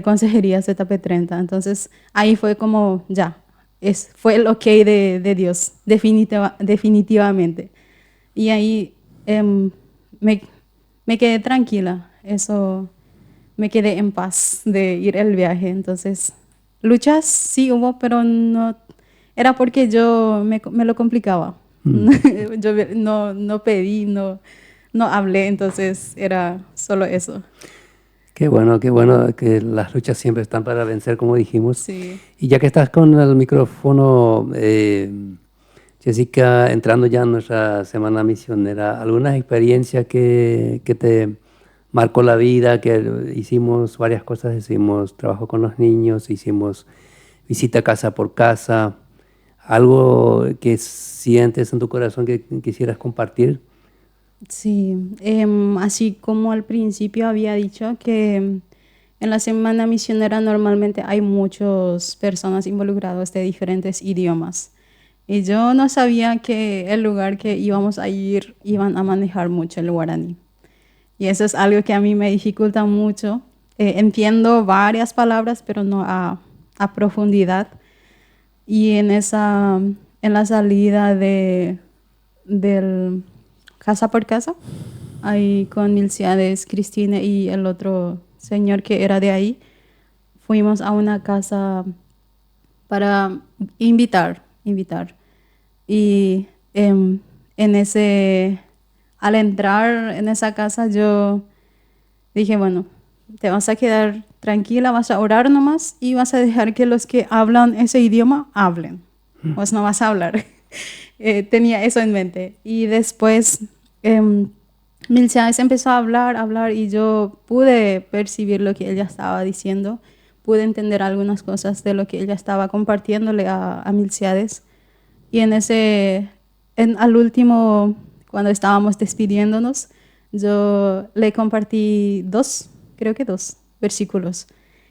consejería ZP30. Entonces ahí fue como, ya, fue el ok de Dios, definitivamente. Y ahí me, me quedé tranquila, eso, me quedé en paz de ir el viaje. Entonces, luchas sí hubo, pero no, era porque yo me lo complicaba. Yo no pedí, no hablé, entonces era solo eso. Qué bueno que las luchas siempre están para vencer, como dijimos. Sí. Y ya que estás con el micrófono, Jessica, entrando ya en nuestra semana misionera, ¿alguna experiencia que te marcó la vida? Que hicimos varias cosas, hicimos trabajo con los niños, hicimos visita casa por casa, algo que sientes en tu corazón que quisieras compartir. Sí, así como al principio había dicho que en la semana misionera normalmente hay muchas personas involucradas de diferentes idiomas. Y yo no sabía que el lugar que íbamos a ir iban a manejar mucho el guaraní. Y eso es algo que a mí me dificulta mucho. Entiendo varias palabras, pero no a profundidad. Y en la salida del casa por casa, ahí con Milciades, Cristina y el otro señor que era de ahí, fuimos a una casa para invitar. Y al entrar en esa casa yo dije, bueno, te vas a quedar tranquila, vas a orar nomás y vas a dejar que los que hablan ese idioma hablen. Vos no vas a hablar. Tenía eso en mente. Y después Milciades empezó a hablar y yo pude percibir lo que ella estaba diciendo, pude entender algunas cosas de lo que ella estaba compartiéndole a Milciades. Y al último, cuando estábamos despidiéndonos, yo le compartí creo que dos versículos.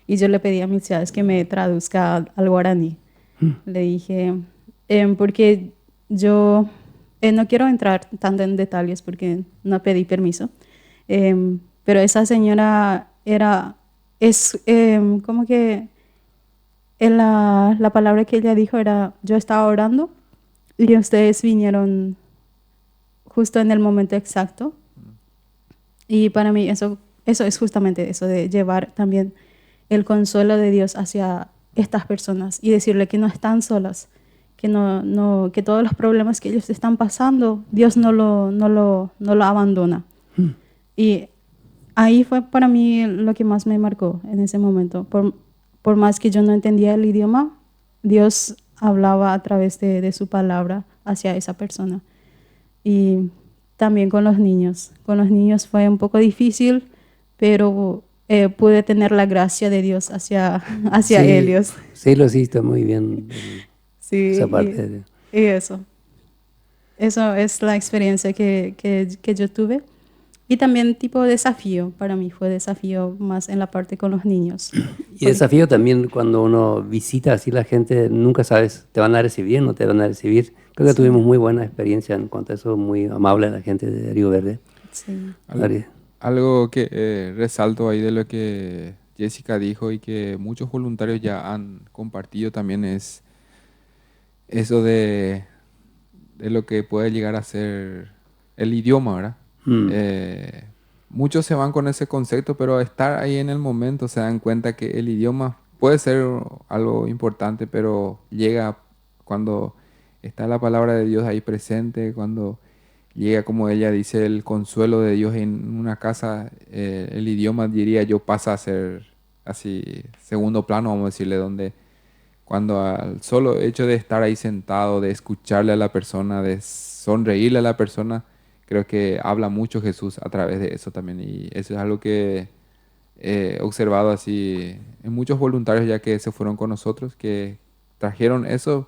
Y yo le pedí a Milciades que me traduzca al guaraní. Le dije, porque yo no quiero entrar tanto en detalles porque no pedí permiso, pero esa señora es como que la palabra que ella dijo era, yo estaba orando y ustedes vinieron justo en el momento exacto. Y para mí eso es justamente eso, de llevar también el consuelo de Dios hacia estas personas y decirle que no están solas, que todos los problemas que ellos están pasando, Dios no lo abandona. Y ahí fue para mí lo que más me marcó en ese momento. Por más que yo no entendía el idioma, Dios hablaba a través de su palabra hacia esa persona. Y también con los niños. Con los niños fue un poco difícil, pero pude tener la gracia de Dios hacia Sí, ellos. sí, lo hiciste muy bien, Sí, esa parte. y eso. Eso es la experiencia que yo tuve. Y también tipo desafío, para mí fue desafío más en la parte con los niños. Y desafío también cuando uno visita así la gente, nunca sabes, te van a recibir, no te van a recibir. Creo que Sí. tuvimos muy buena experiencia en cuanto a eso, muy amable la gente de Río Verde. Sí. Algo que resalto ahí de lo que Jessica dijo y que muchos voluntarios ya han compartido también es eso de lo que puede llegar a ser el idioma, ¿verdad? Muchos se van con ese concepto, pero estar ahí en el momento se dan cuenta que el idioma puede ser algo importante, pero llega cuando está la palabra de Dios ahí presente, cuando llega, como ella dice, el consuelo de Dios en una casa, el idioma, diría yo, pasa a ser así segundo plano, vamos a decirle, donde cuando al solo hecho de estar ahí sentado, de escucharle a la persona, de sonreírle a la persona, creo que habla mucho Jesús a través de eso también. Y eso es algo que he observado así en muchos voluntarios ya que se fueron con nosotros, que trajeron eso.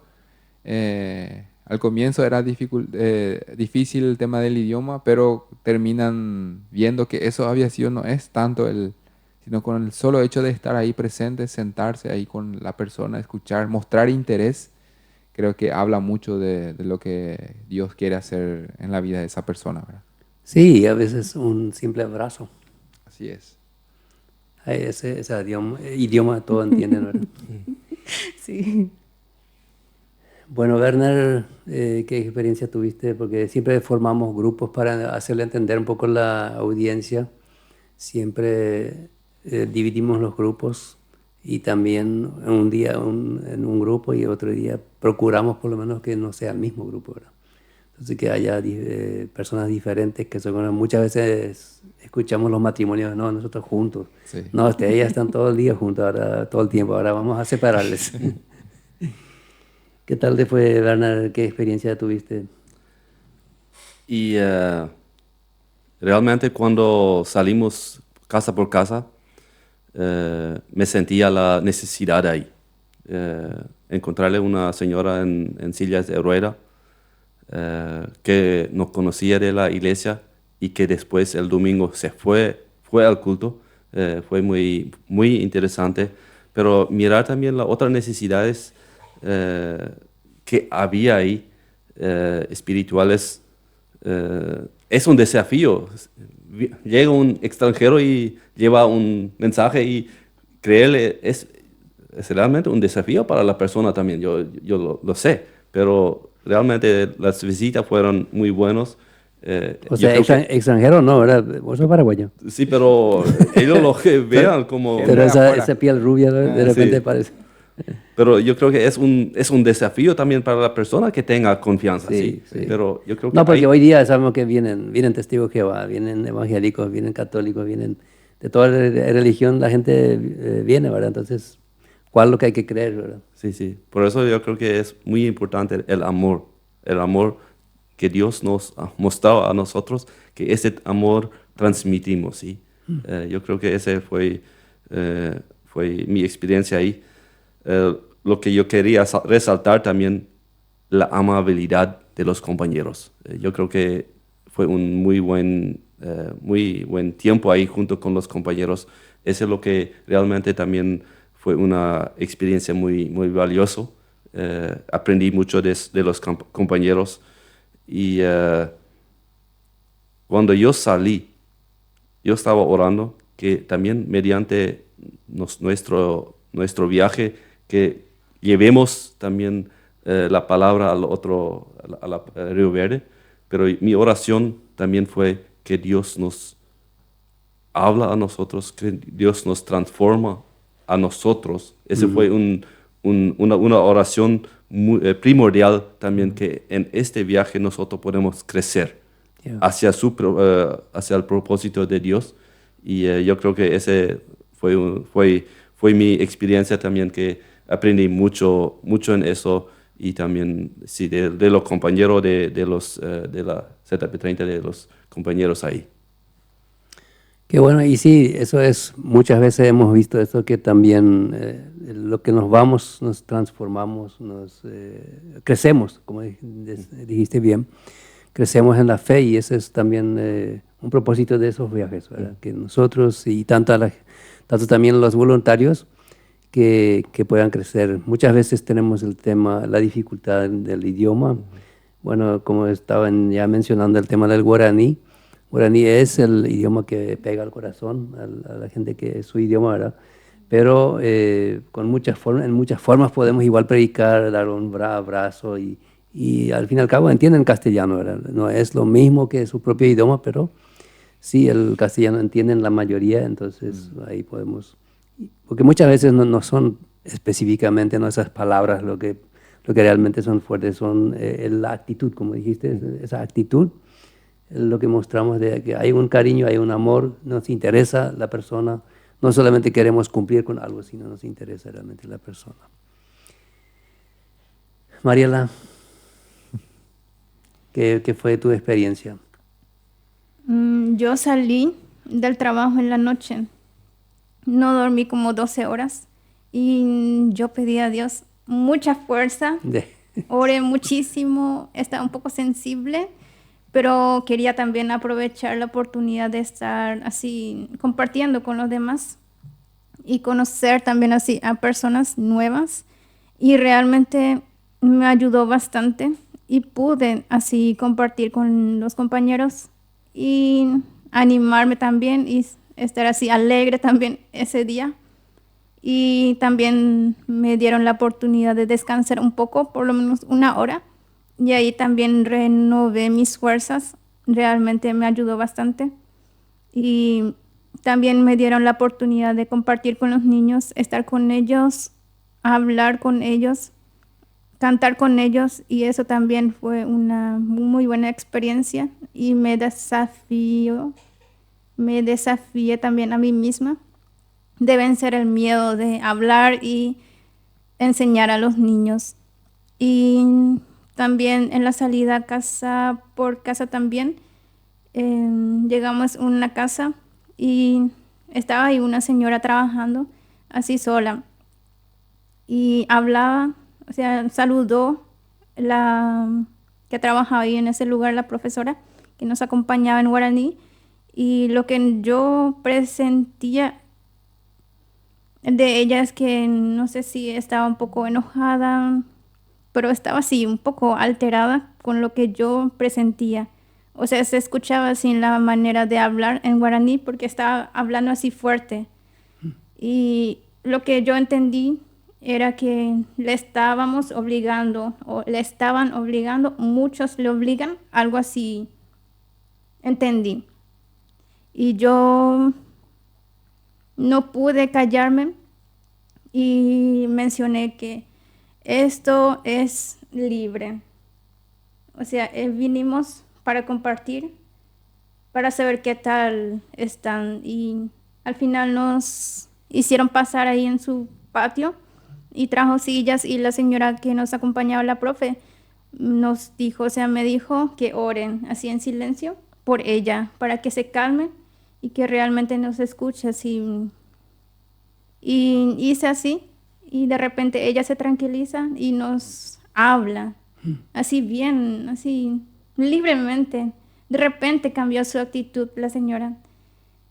Al comienzo era difícil el tema del idioma, pero terminan viendo que eso aviación no es tanto sino con el solo hecho de estar ahí presente, sentarse ahí con la persona, escuchar, mostrar interés, creo que habla mucho de lo que Dios quiere hacer en la vida de esa persona, ¿verdad? Sí, a veces un simple abrazo. Así es. Ese idioma todo entienden, ¿verdad? Sí. Bueno, Werner, ¿qué experiencia tuviste? Porque siempre formamos grupos para hacerle entender un poco la audiencia. Siempre dividimos los grupos y también un día en un grupo y otro día procuramos por lo menos que no sea el mismo grupo, ¿verdad? Entonces que haya personas diferentes que son, muchas veces escuchamos los matrimonios, no, nosotros juntos. Sí. No, ellas están todo el día juntos, ahora, todo el tiempo, ahora vamos a separarles. ¿Qué tal te fue, Werner? ¿Qué experiencia tuviste? Y realmente cuando salimos casa por casa, me sentía la necesidad ahí. Encontrarle una señora en sillas de rueda que nos conocía de la iglesia y que después el domingo fue al culto. Fue muy, muy interesante. Pero mirar también las otras necesidades que había ahí, espirituales, es un desafío. Llega un extranjero y lleva un mensaje y creerle es realmente un desafío para la persona también, yo lo sé, pero realmente las visitas fueron muy buenos. O Yo sea, creo que extranjero no, ¿verdad? Vos sos paraguayo. sí, pero ellos lo que vean como... Pero de afuera. esa piel rubia de repente sí. parece. Pero yo creo que es un desafío también para la persona que tenga confianza, Sí, ¿sí? sí. Pero yo creo que No, porque ahí- hoy día sabemos que vienen testigos de Jehová, vienen evangélicos, vienen católicos, vienen de toda religión, la gente viene, ¿verdad? Entonces, ¿cuál es lo que hay que creer, verdad? Sí, sí. Por eso yo creo que es muy importante el amor que Dios nos ha mostrado a nosotros, que ese amor transmitimos, ¿sí? Yo creo que ese fue mi experiencia ahí. Lo que yo quería resaltar también, la amabilidad de los compañeros. Yo creo que fue un muy buen tiempo ahí junto con los compañeros. Eso es lo que realmente también fue una experiencia muy, muy valiosa. Aprendí mucho de los compañeros y cuando yo salí, yo estaba orando que también mediante nuestro viaje, que llevemos también la palabra al otro, a Río Verde, pero mi oración también fue que Dios nos habla a nosotros, que Dios nos transforma a nosotros. Ese fue una oración primordial también, que en este viaje nosotros podemos crecer Yeah. hacia el propósito de Dios. Y yo creo que ese fue mi experiencia también, que aprendí mucho en eso, y también sí, de los compañeros de la ZP30, de los compañeros ahí. Qué bueno, y sí, eso es, muchas veces hemos visto eso, que también lo que nos vamos, nos transformamos, nos crecemos, como dijiste bien, crecemos en la fe, y ese es también un propósito de esos viajes, ¿verdad? Que nosotros y tanto también los voluntarios que puedan crecer. Muchas veces tenemos el tema, la dificultad del idioma. Bueno, como estaban ya mencionando el tema del guaraní. Guaraní es el idioma que pega al corazón a la gente que es su idioma, ¿verdad? Pero en muchas formas podemos igual predicar, dar un abrazo y al fin y al cabo entienden castellano, ¿verdad? No es lo mismo que su propio idioma, pero sí, el castellano entienden la mayoría, entonces ahí podemos... Porque muchas veces no son específicamente, no esas palabras lo que realmente son fuertes, son la actitud, como dijiste, esa actitud, lo que mostramos de que hay un cariño, hay un amor, nos interesa la persona, no solamente queremos cumplir con algo, sino nos interesa realmente la persona. Mariela, ¿qué fue tu experiencia? Yo salí del trabajo en la noche no dormí como 12 horas y yo pedí a Dios mucha fuerza, oré muchísimo, estaba un poco sensible, pero quería también aprovechar la oportunidad de estar así compartiendo con los demás y conocer también así a personas nuevas y realmente me ayudó bastante y pude así compartir con los compañeros y animarme también y estar así alegre también ese día. Y también me dieron la oportunidad de descansar un poco, por lo menos una hora. Y ahí también renové mis fuerzas. Realmente me ayudó bastante. Y también me dieron la oportunidad de compartir con los niños, estar con ellos, hablar con ellos, cantar con ellos. Y eso también fue una muy buena experiencia. Y me desafié también a mí misma de vencer el miedo de hablar y enseñar a los niños. Y también en la salida casa por casa también llegamos a una casa y estaba ahí una señora trabajando así sola y hablaba, o sea, saludó la que trabajaba ahí en ese lugar, la profesora que nos acompañaba en guaraní, y lo que yo presentía de ella es que no sé si estaba un poco enojada, pero estaba así un poco alterada con lo que yo presentía. O sea, se escuchaba así en la manera de hablar en guaraní porque estaba hablando así fuerte. Y lo que yo entendí era que le estábamos obligando, o le estaban obligando, muchos le obligan, algo así entendí. Y yo no pude callarme y mencioné que esto es libre. O sea, vinimos para compartir, para saber qué tal están. Y al final nos hicieron pasar ahí en su patio y trajo sillas, y la señora que nos acompañaba, la profe, nos dijo, o sea, me dijo que oren así en silencio por ella, para que se calme y que realmente nos escuche así. Y hice así y de repente ella se tranquiliza y nos habla así bien, así libremente. De repente cambió su actitud la señora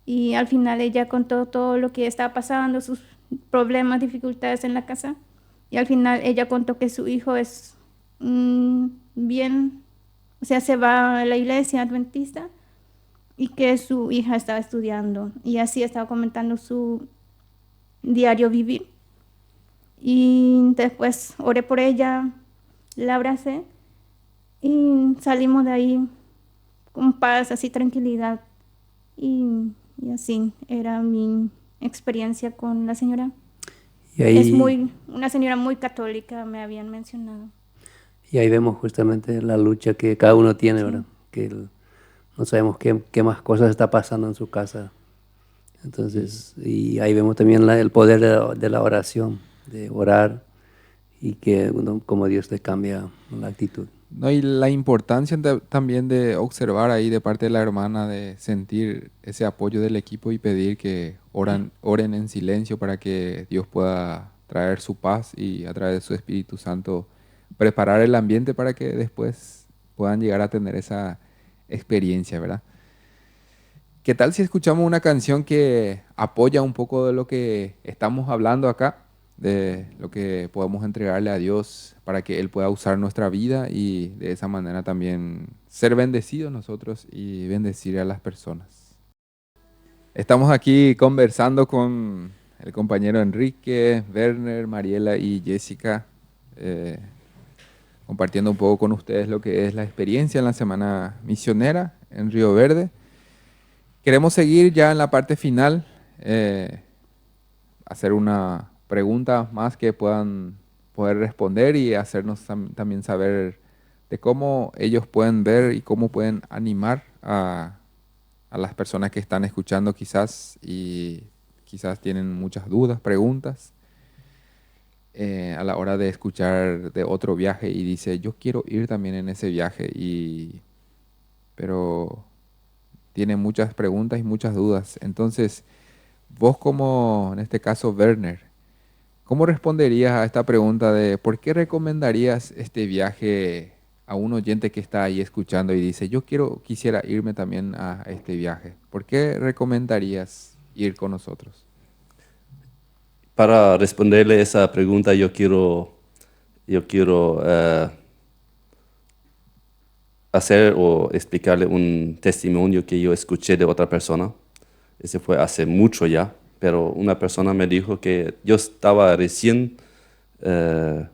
y al final ella contó todo lo que estaba pasando, sus problemas, dificultades en la casa, y al final ella contó que su hijo es bien, o sea, se va a la iglesia adventista y que su hija estaba estudiando, y así estaba comentando su diario vivir. Y después oré por ella, la abracé y salimos de ahí con paz, así tranquilidad. Y así era mi experiencia con la señora. Y Es ahí, una señora muy católica, me habían mencionado. y ahí vemos justamente la lucha que cada uno tiene, ¿verdad? Sí. Que no sabemos qué más cosas está pasando en su casa. Entonces, y ahí vemos también el poder de la oración, de orar y que como Dios te cambia la actitud. No, y la importancia también de observar ahí de parte de la hermana, de sentir ese apoyo del equipo y pedir que oren en silencio para que Dios pueda traer su paz y a través de su Espíritu Santo preparar el ambiente para que después puedan llegar a tener esa experiencia, ¿verdad? ¿Qué tal si escuchamos una canción que apoya un poco de lo que estamos hablando acá, de lo que podemos entregarle a Dios para que Él pueda usar nuestra vida y de esa manera también ser bendecidos nosotros y bendecir a las personas? Estamos aquí conversando con el compañero Enrique, Werner, Mariela y Jessica, eh, compartiendo un poco con ustedes lo que es la experiencia en la Semana Misionera en Río Verde. Queremos seguir ya en la parte final, hacer una pregunta más que puedan poder responder y hacernos también saber de cómo ellos pueden ver y cómo pueden animar a las personas que están escuchando quizás y quizás tienen muchas dudas, preguntas a la hora de escuchar de otro viaje y dice, yo quiero ir también en ese viaje, pero tiene muchas preguntas y muchas dudas. Entonces, Vos como, en este caso, Werner, ¿cómo responderías a esta pregunta de por qué recomendarías este viaje a un oyente que está ahí escuchando y dice, quisiera irme también a este viaje? ¿Por qué recomendarías ir con nosotros? Para responderle esa pregunta, yo quiero hacer o explicarle un testimonio que yo escuché de otra persona. Ese fue hace mucho ya, pero una persona me dijo que yo estaba eh,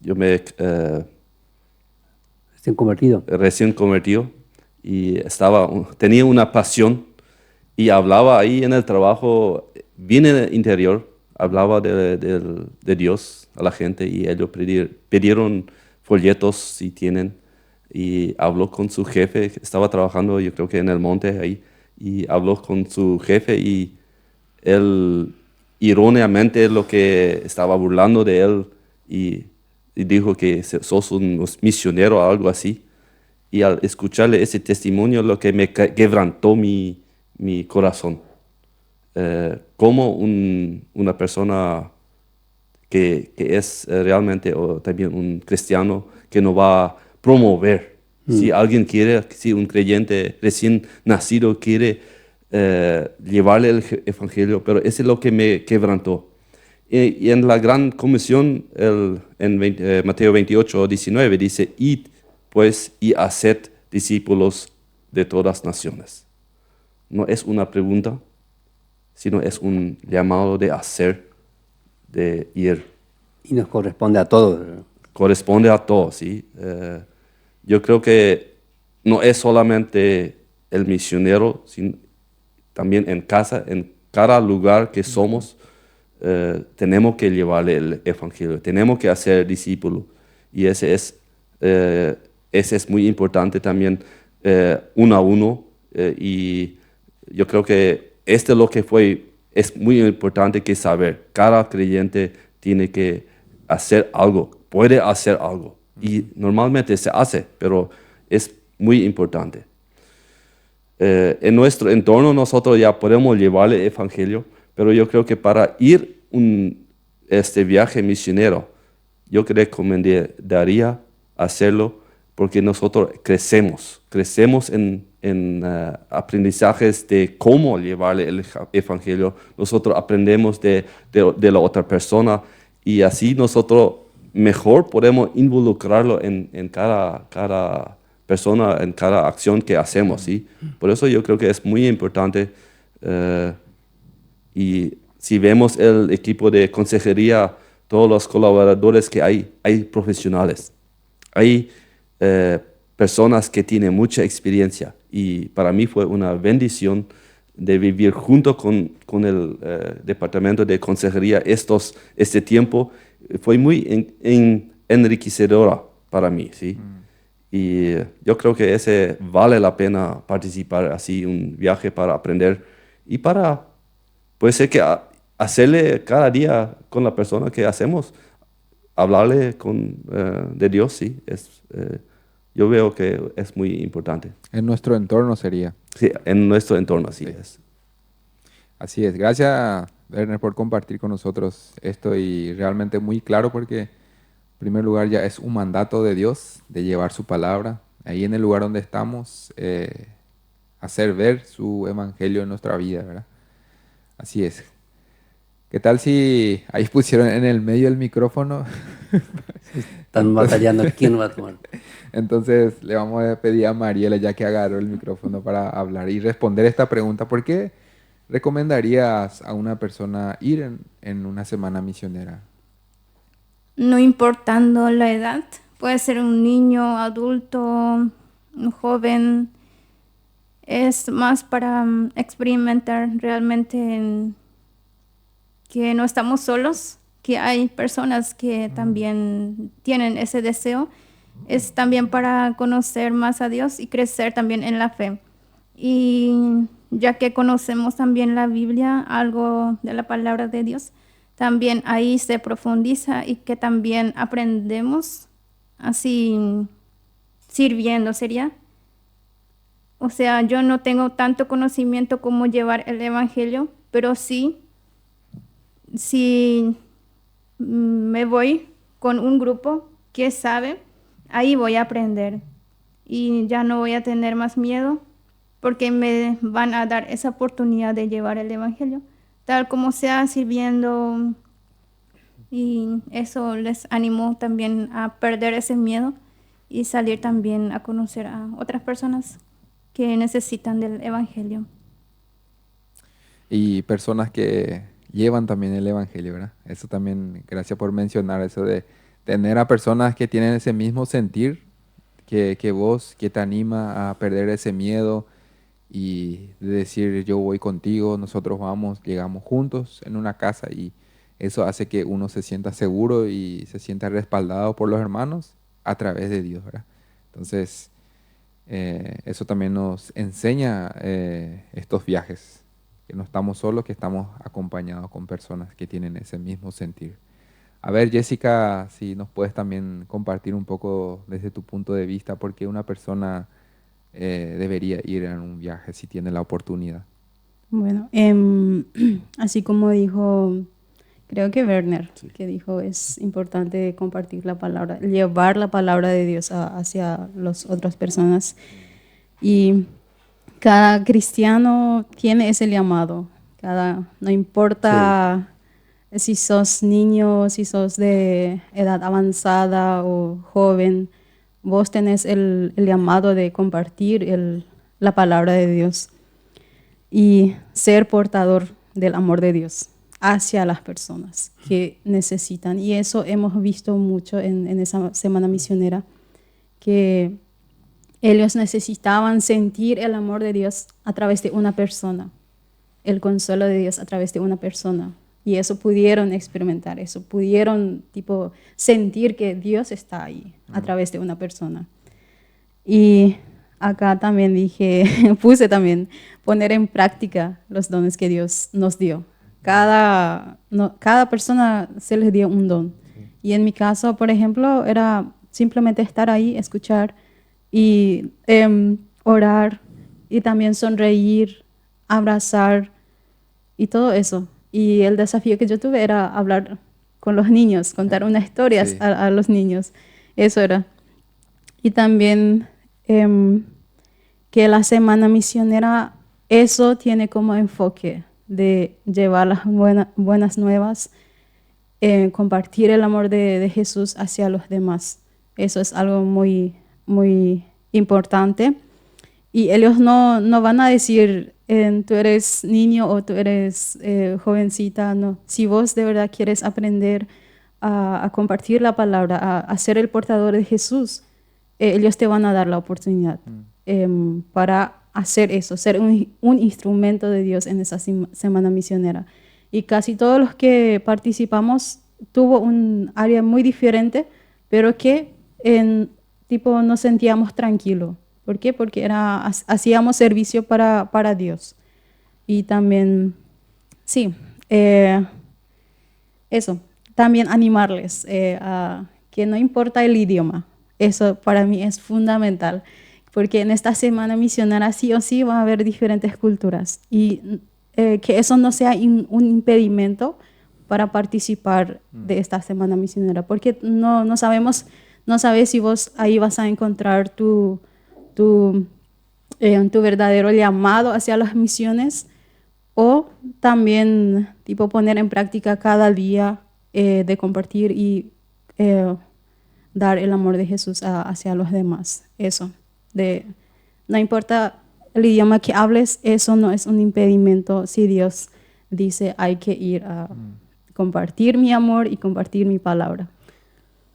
yo me Recién convertido. recién convertido y tenía una pasión y hablaba ahí en el trabajo, bien en el interior, hablaba de Dios a la gente y ellos pidieron folletos si tienen y habló con su jefe, estaba trabajando yo creo que en el monte ahí y habló con su jefe y él irónicamente lo que estaba burlando de él y, y dijo que sos un misionero o algo así. Y al escucharle ese testimonio, lo que me quebrantó mi corazón. Como una persona que es realmente o también un cristiano que no va a promover. Si alguien quiere, si un creyente recién nacido quiere llevarle el evangelio, pero eso es lo que me quebrantó. Y en la gran comisión, Mateo 28, 19, dice, id pues y haced discípulos de todas naciones. No es una pregunta, sino es un llamado de hacer, de ir. Y nos corresponde a todos, ¿verdad? Corresponde a todos, ¿sí? Yo creo que no es solamente el misionero, sino también en casa, en cada lugar que somos, tenemos que llevarle el evangelio, tenemos que hacer discípulos. Y ese es muy importante también, uno a uno. Y yo creo que es lo que es muy importante que saber. Cada creyente tiene que hacer algo, puede hacer algo. Y normalmente se hace, pero es muy importante. En nuestro entorno nosotros ya podemos llevarle el evangelio, pero yo creo que para ir este viaje misionero, yo recomendaría hacerlo porque nosotros crecemos en aprendizajes de cómo llevarle el evangelio. Nosotros aprendemos de la otra persona y así nosotros mejor podemos involucrarlo en cada persona, en cada acción que hacemos, ¿sí? Por eso yo creo que es muy importante y si vemos el equipo de consejería, todos los colaboradores que hay profesionales, hay personas que tienen mucha experiencia y para mí fue una bendición de vivir junto con el departamento de consejería este tiempo. Fue muy enriquecedora para mí, ¿sí? Y yo creo que ese vale la pena participar así, un viaje para aprender y puede ser que hacerle cada día con la persona que hacemos, hablarle de Dios, sí, yo veo que es muy importante. En nuestro entorno sería. Sí, en nuestro entorno, así es. Así es. Gracias, Werner, por compartir con nosotros esto y realmente muy claro porque, en primer lugar, ya es un mandato de Dios de llevar su palabra ahí en el lugar donde estamos, hacer ver su evangelio en nuestra vida, ¿verdad? Así es. ¿Qué tal si ahí pusieron en el medio el micrófono? Están batallando quién va a tomar. Entonces le vamos a pedir a Mariela, ya que agarró el micrófono para hablar y responder esta pregunta. ¿Por qué recomendarías a una persona ir en una semana misionera? No importando la edad, puede ser un niño, adulto, un joven, es más para experimentar realmente que no estamos solos, que hay personas que también tienen ese deseo. Es también para conocer más a Dios y crecer también en la fe. Y ya que conocemos también la Biblia, algo de la palabra de Dios, también ahí se profundiza y que también aprendemos así sirviendo, sería. O sea, yo no tengo tanto conocimiento cómo llevar el evangelio, pero sí, si me voy con un grupo que sabe, ahí voy a aprender y ya no voy a tener más miedo porque me van a dar esa oportunidad de llevar el Evangelio, tal como sea sirviendo, y eso les animó también a perder ese miedo y salir también a conocer a otras personas que necesitan del Evangelio. Y personas que llevan también el Evangelio, ¿verdad? Eso también, gracias por mencionar eso de tener a personas que tienen ese mismo sentir que vos, que te anima a perder ese miedo y de decir yo voy contigo, nosotros vamos, llegamos juntos en una casa y eso hace que uno se sienta seguro y se sienta respaldado por los hermanos a través de Dios, ¿verdad? Entonces, eso también nos enseña estos viajes, que no estamos solos, que estamos acompañados con personas que tienen ese mismo sentir. A ver, Jessica, si nos puedes también compartir un poco desde tu punto de vista, por qué una persona debería ir en un viaje si tiene la oportunidad. Bueno, así como dijo, creo que Werner, Sí. que dijo, es importante compartir la palabra, llevar la palabra de Dios hacia las otras personas. Y cada cristiano tiene ese llamado. No importa si sos niño, si sos de edad avanzada o joven, vos tenés el llamado de compartir la palabra de Dios y ser portador del amor de Dios hacia las personas que necesitan. Y eso hemos visto mucho en esa semana misionera, que ellos necesitaban sentir el amor de Dios a través de una persona, el consuelo de Dios a través de una persona. Y eso pudieron experimentar, eso pudieron sentir que Dios está ahí a través de una persona. Y acá también puse también poner en práctica los dones que Dios nos dio. Cada persona se les dio un don. Y en mi caso, por ejemplo, era simplemente estar ahí, escuchar y orar y también sonreír, abrazar y todo eso. Y el desafío que yo tuve era hablar con los niños, contar unas historias Sí. a los niños. Eso era. Y también que la semana misionera, eso tiene como enfoque de llevar las buenas nuevas, compartir el amor de Jesús hacia los demás. Eso es algo muy, muy importante. Y ellos no van a decir, tú eres niño o tú eres jovencita, no. Si vos de verdad quieres aprender a compartir la palabra, a ser el portador de Jesús, ellos te van a dar la oportunidad para hacer eso, ser un instrumento de Dios en esa semana misionera. Y casi todos los que participamos tuvo un área muy diferente, pero que nos sentíamos tranquilos. ¿Por qué? Porque hacíamos servicio para Dios. Y también, sí, eso, también animarles a que no importa el idioma. Eso para mí es fundamental, porque en esta semana misionera sí o sí va a haber diferentes culturas y que eso no sea un impedimento para participar de esta semana misionera, porque no sabes si vos ahí vas a encontrar tu verdadero llamado hacia las misiones, o también poner en práctica cada día de compartir y dar el amor de Jesús hacia los demás. Eso, no importa el idioma que hables, eso no es un impedimento si Dios dice hay que ir a compartir mi amor y compartir mi palabra.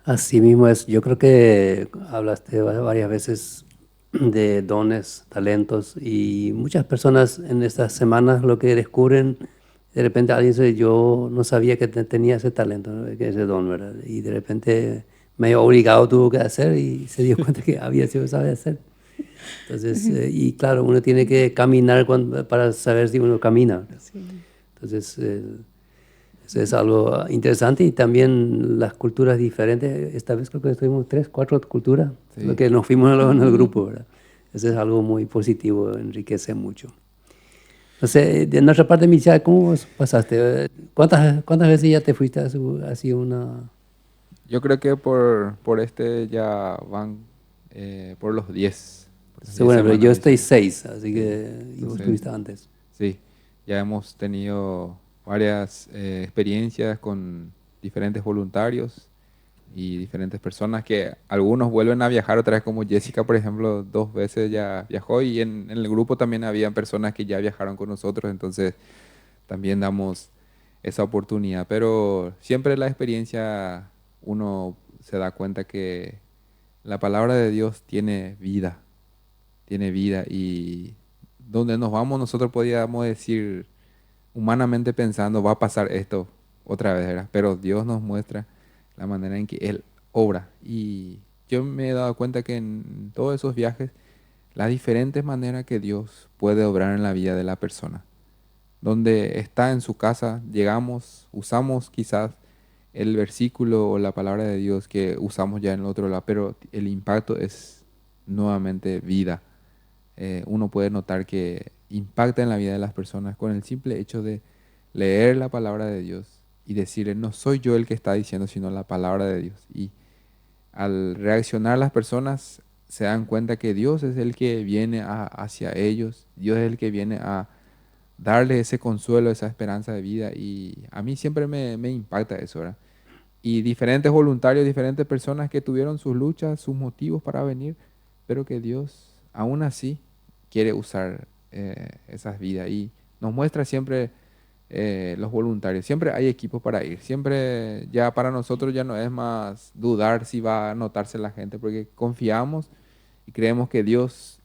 Así mismo es. Yo creo que hablaste varias veces de dones, talentos, y muchas personas en estas semanas lo que descubren, de repente alguien dice, yo no sabía que tenía ese talento, ¿no? Que ese don, ¿verdad? Y de repente medio obligado tuvo que hacer y se dio cuenta que había sido sabe hacer. Entonces, y claro, uno tiene que caminar para saber si uno camina. Sí. Entonces, eso es algo interesante, y también las culturas diferentes. Esta vez creo que estuvimos 3, 4 culturas, Sí. lo que nos fuimos en el grupo, ¿verdad? Eso es algo muy positivo, enriquece mucho. No sé, de nuestra parte, Michelle, ¿cómo vos pasaste? ¿Cuántas veces ya te fuiste así una...? Yo creo que por este ya van por los 10. Por las Sí, 10 bueno, pero semanas yo estoy misioneras. 6, así Sí. que y vos Entonces, estuviste antes. sí, ya hemos tenido varias experiencias con diferentes voluntarios y diferentes personas que algunos vuelven a viajar otra vez, como Jessica, por ejemplo, 2 veces ya viajó y en el grupo también había personas que ya viajaron con nosotros, entonces también damos esa oportunidad. Pero siempre la experiencia uno se da cuenta que la palabra de Dios tiene vida y donde nos vamos nosotros podíamos decir humanamente pensando va a pasar esto otra vez, ¿verdad? Pero Dios nos muestra la manera en que Él obra y yo me he dado cuenta que en todos esos viajes las diferentes maneras que Dios puede obrar en la vida de la persona. Donde está en su casa, llegamos, usamos quizás el versículo o la palabra de Dios que usamos ya en el otro lado, pero el impacto es nuevamente vida. Uno puede notar que impacta en la vida de las personas con el simple hecho de leer la palabra de Dios y decirle, no soy yo el que está diciendo, sino la palabra de Dios. Y al reaccionar las personas se dan cuenta que Dios es el que viene hacia ellos, Dios es el que viene a darle ese consuelo, esa esperanza de vida. Y a mí siempre me impacta eso, ¿verdad? Y diferentes voluntarios, diferentes personas que tuvieron sus luchas, sus motivos para venir, pero que Dios aún así quiere usar esas vidas y nos muestra siempre los voluntarios. Siempre hay equipos para ir, siempre ya para nosotros ya no es más dudar si va a notarse la gente, porque confiamos y creemos que Dios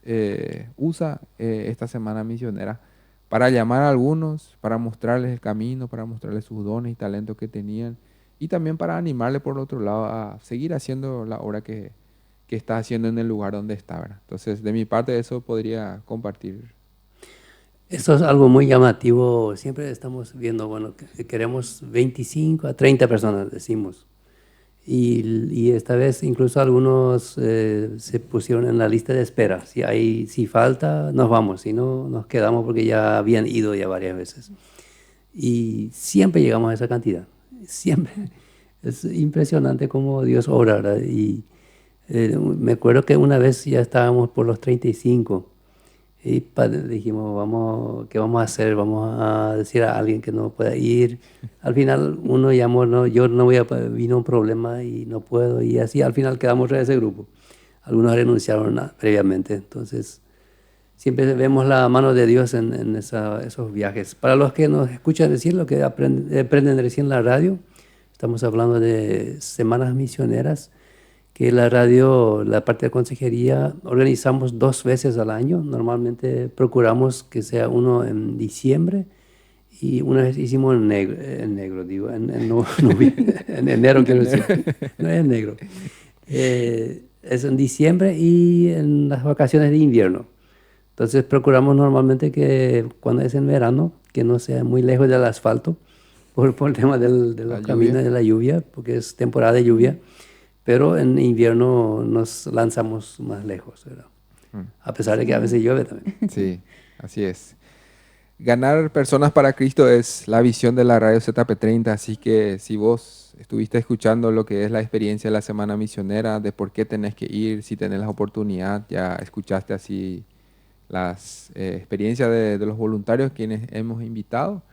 usa esta semana misionera para llamar a algunos, para mostrarles el camino, para mostrarles sus dones y talentos que tenían y también para animarle por otro lado a seguir haciendo la obra que está haciendo en el lugar donde está, ¿verdad? Entonces, de mi parte, eso podría compartir. Eso es algo muy llamativo. Siempre estamos viendo, bueno, que queremos 25 a 30 personas, decimos. Y esta vez incluso algunos se pusieron en la lista de espera. Si falta, nos vamos. Si no, nos quedamos porque ya habían ido ya varias veces. Y siempre llegamos a esa cantidad. Siempre. Es impresionante cómo Dios obra, ¿verdad? Y me acuerdo que una vez ya estábamos por los 35 y dijimos, ¿qué vamos a hacer? Vamos a decir a alguien que no pueda ir. Al final uno llamó, no, yo no voy a, vino un problema y no puedo. Y así al final quedamos en ese grupo. Algunos renunciaron previamente. Entonces, siempre vemos la mano de Dios en esos viajes. Para los que nos escuchan decir lo que aprenden recién en la radio, estamos hablando de semanas misioneras, que la radio, la parte de consejería, organizamos 2 veces al año. Normalmente procuramos que sea uno en diciembre y una vez hicimos en negro, digo, en enero quiero decir, no es en negro. Es en diciembre y en las vacaciones de invierno. Entonces procuramos normalmente que cuando es en verano, que no sea muy lejos del asfalto, por el tema de los caminos de la lluvia, porque es temporada de lluvia, pero en invierno nos lanzamos más lejos, ¿verdad? A pesar de que a veces llueve también. Sí, así es. Ganar personas para Cristo es la visión de la radio ZP30, así que si vos estuviste escuchando lo que es la experiencia de la semana misionera, de por qué tenés que ir, si tenés la oportunidad, ya escuchaste así las experiencias de los voluntarios quienes hemos invitado.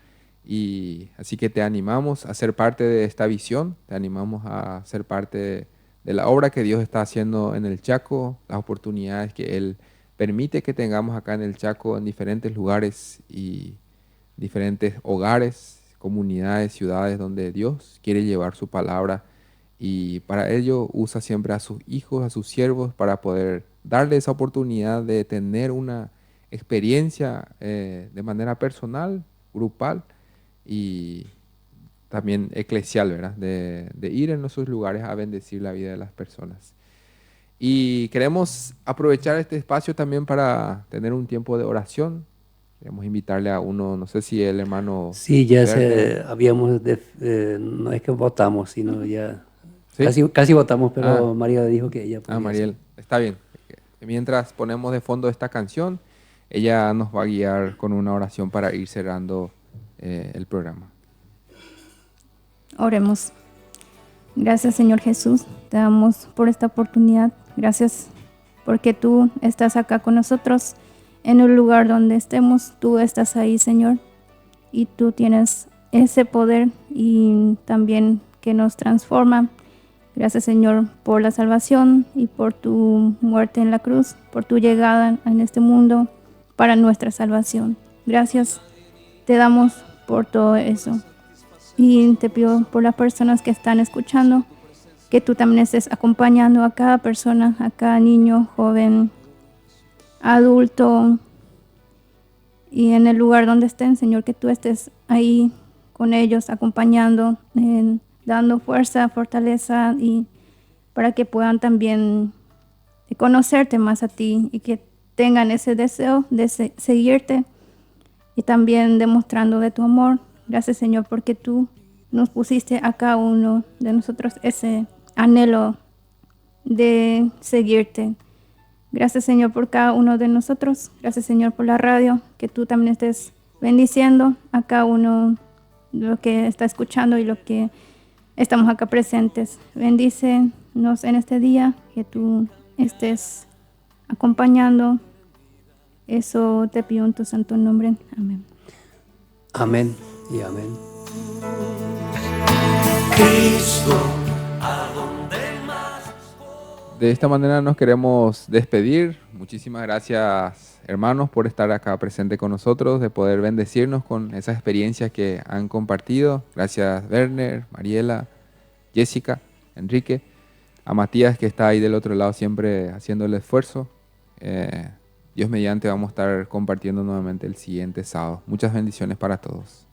Y así que te animamos a ser parte de esta visión, te animamos a ser parte de la obra que Dios está haciendo en el Chaco, las oportunidades que Él permite que tengamos acá en el Chaco, en diferentes lugares y diferentes hogares, comunidades, ciudades donde Dios quiere llevar su palabra y para ello usa siempre a sus hijos, a sus siervos para poder darle esa oportunidad de tener una experiencia de manera personal, grupal y también eclesial, ¿verdad? De ir en esos lugares a bendecir la vida de las personas. Y queremos aprovechar este espacio también para tener un tiempo de oración. Queremos invitarle a uno, no sé si el hermano... Sí, ya Verde. habíamos, no es que votamos, sino ya, ¿Sí? casi votamos, pero Ah, María dijo que ella podía hacer. Mariel, está bien. Mientras ponemos de fondo esta canción, ella nos va a guiar con una oración para ir cerrando el programa. Oremos. Gracias, Señor Jesús, te damos por esta oportunidad. Gracias porque tú estás acá con nosotros en el lugar donde estemos. Tú estás ahí, Señor, y tú tienes ese poder y también que nos transforma. Gracias, Señor, por la salvación y por tu muerte en la cruz, por tu llegada en este mundo para nuestra salvación. Gracias te damos por todo eso. Y te pido por las personas que están escuchando, que tú también estés acompañando a cada persona, a cada niño, joven, adulto, y en el lugar donde estén, Señor, que tú estés ahí con ellos, acompañando, dando fuerza, fortaleza, y para que puedan también conocerte más a ti y que tengan ese deseo de seguirte y también demostrando de tu amor. Gracias, Señor, porque tú nos pusiste a cada uno de nosotros ese anhelo de seguirte. Gracias, Señor, por cada uno de nosotros. Gracias, Señor, por la radio, que tú también estés bendiciendo a cada uno de lo que está escuchando y lo que estamos acá presentes. Bendícenos en este día, que tú estés acompañando. Eso te pido en tu santo nombre. Amén. Amén y amén. De esta manera nos queremos despedir. Muchísimas gracias, hermanos, por estar acá presente con nosotros, de poder bendecirnos con esas experiencias que han compartido. Gracias, Werner, Mariela, Jessica, Enrique, a Matías, que está ahí del otro lado siempre haciendo el esfuerzo. Dios mediante vamos a estar compartiendo nuevamente el siguiente sábado. Muchas bendiciones para todos.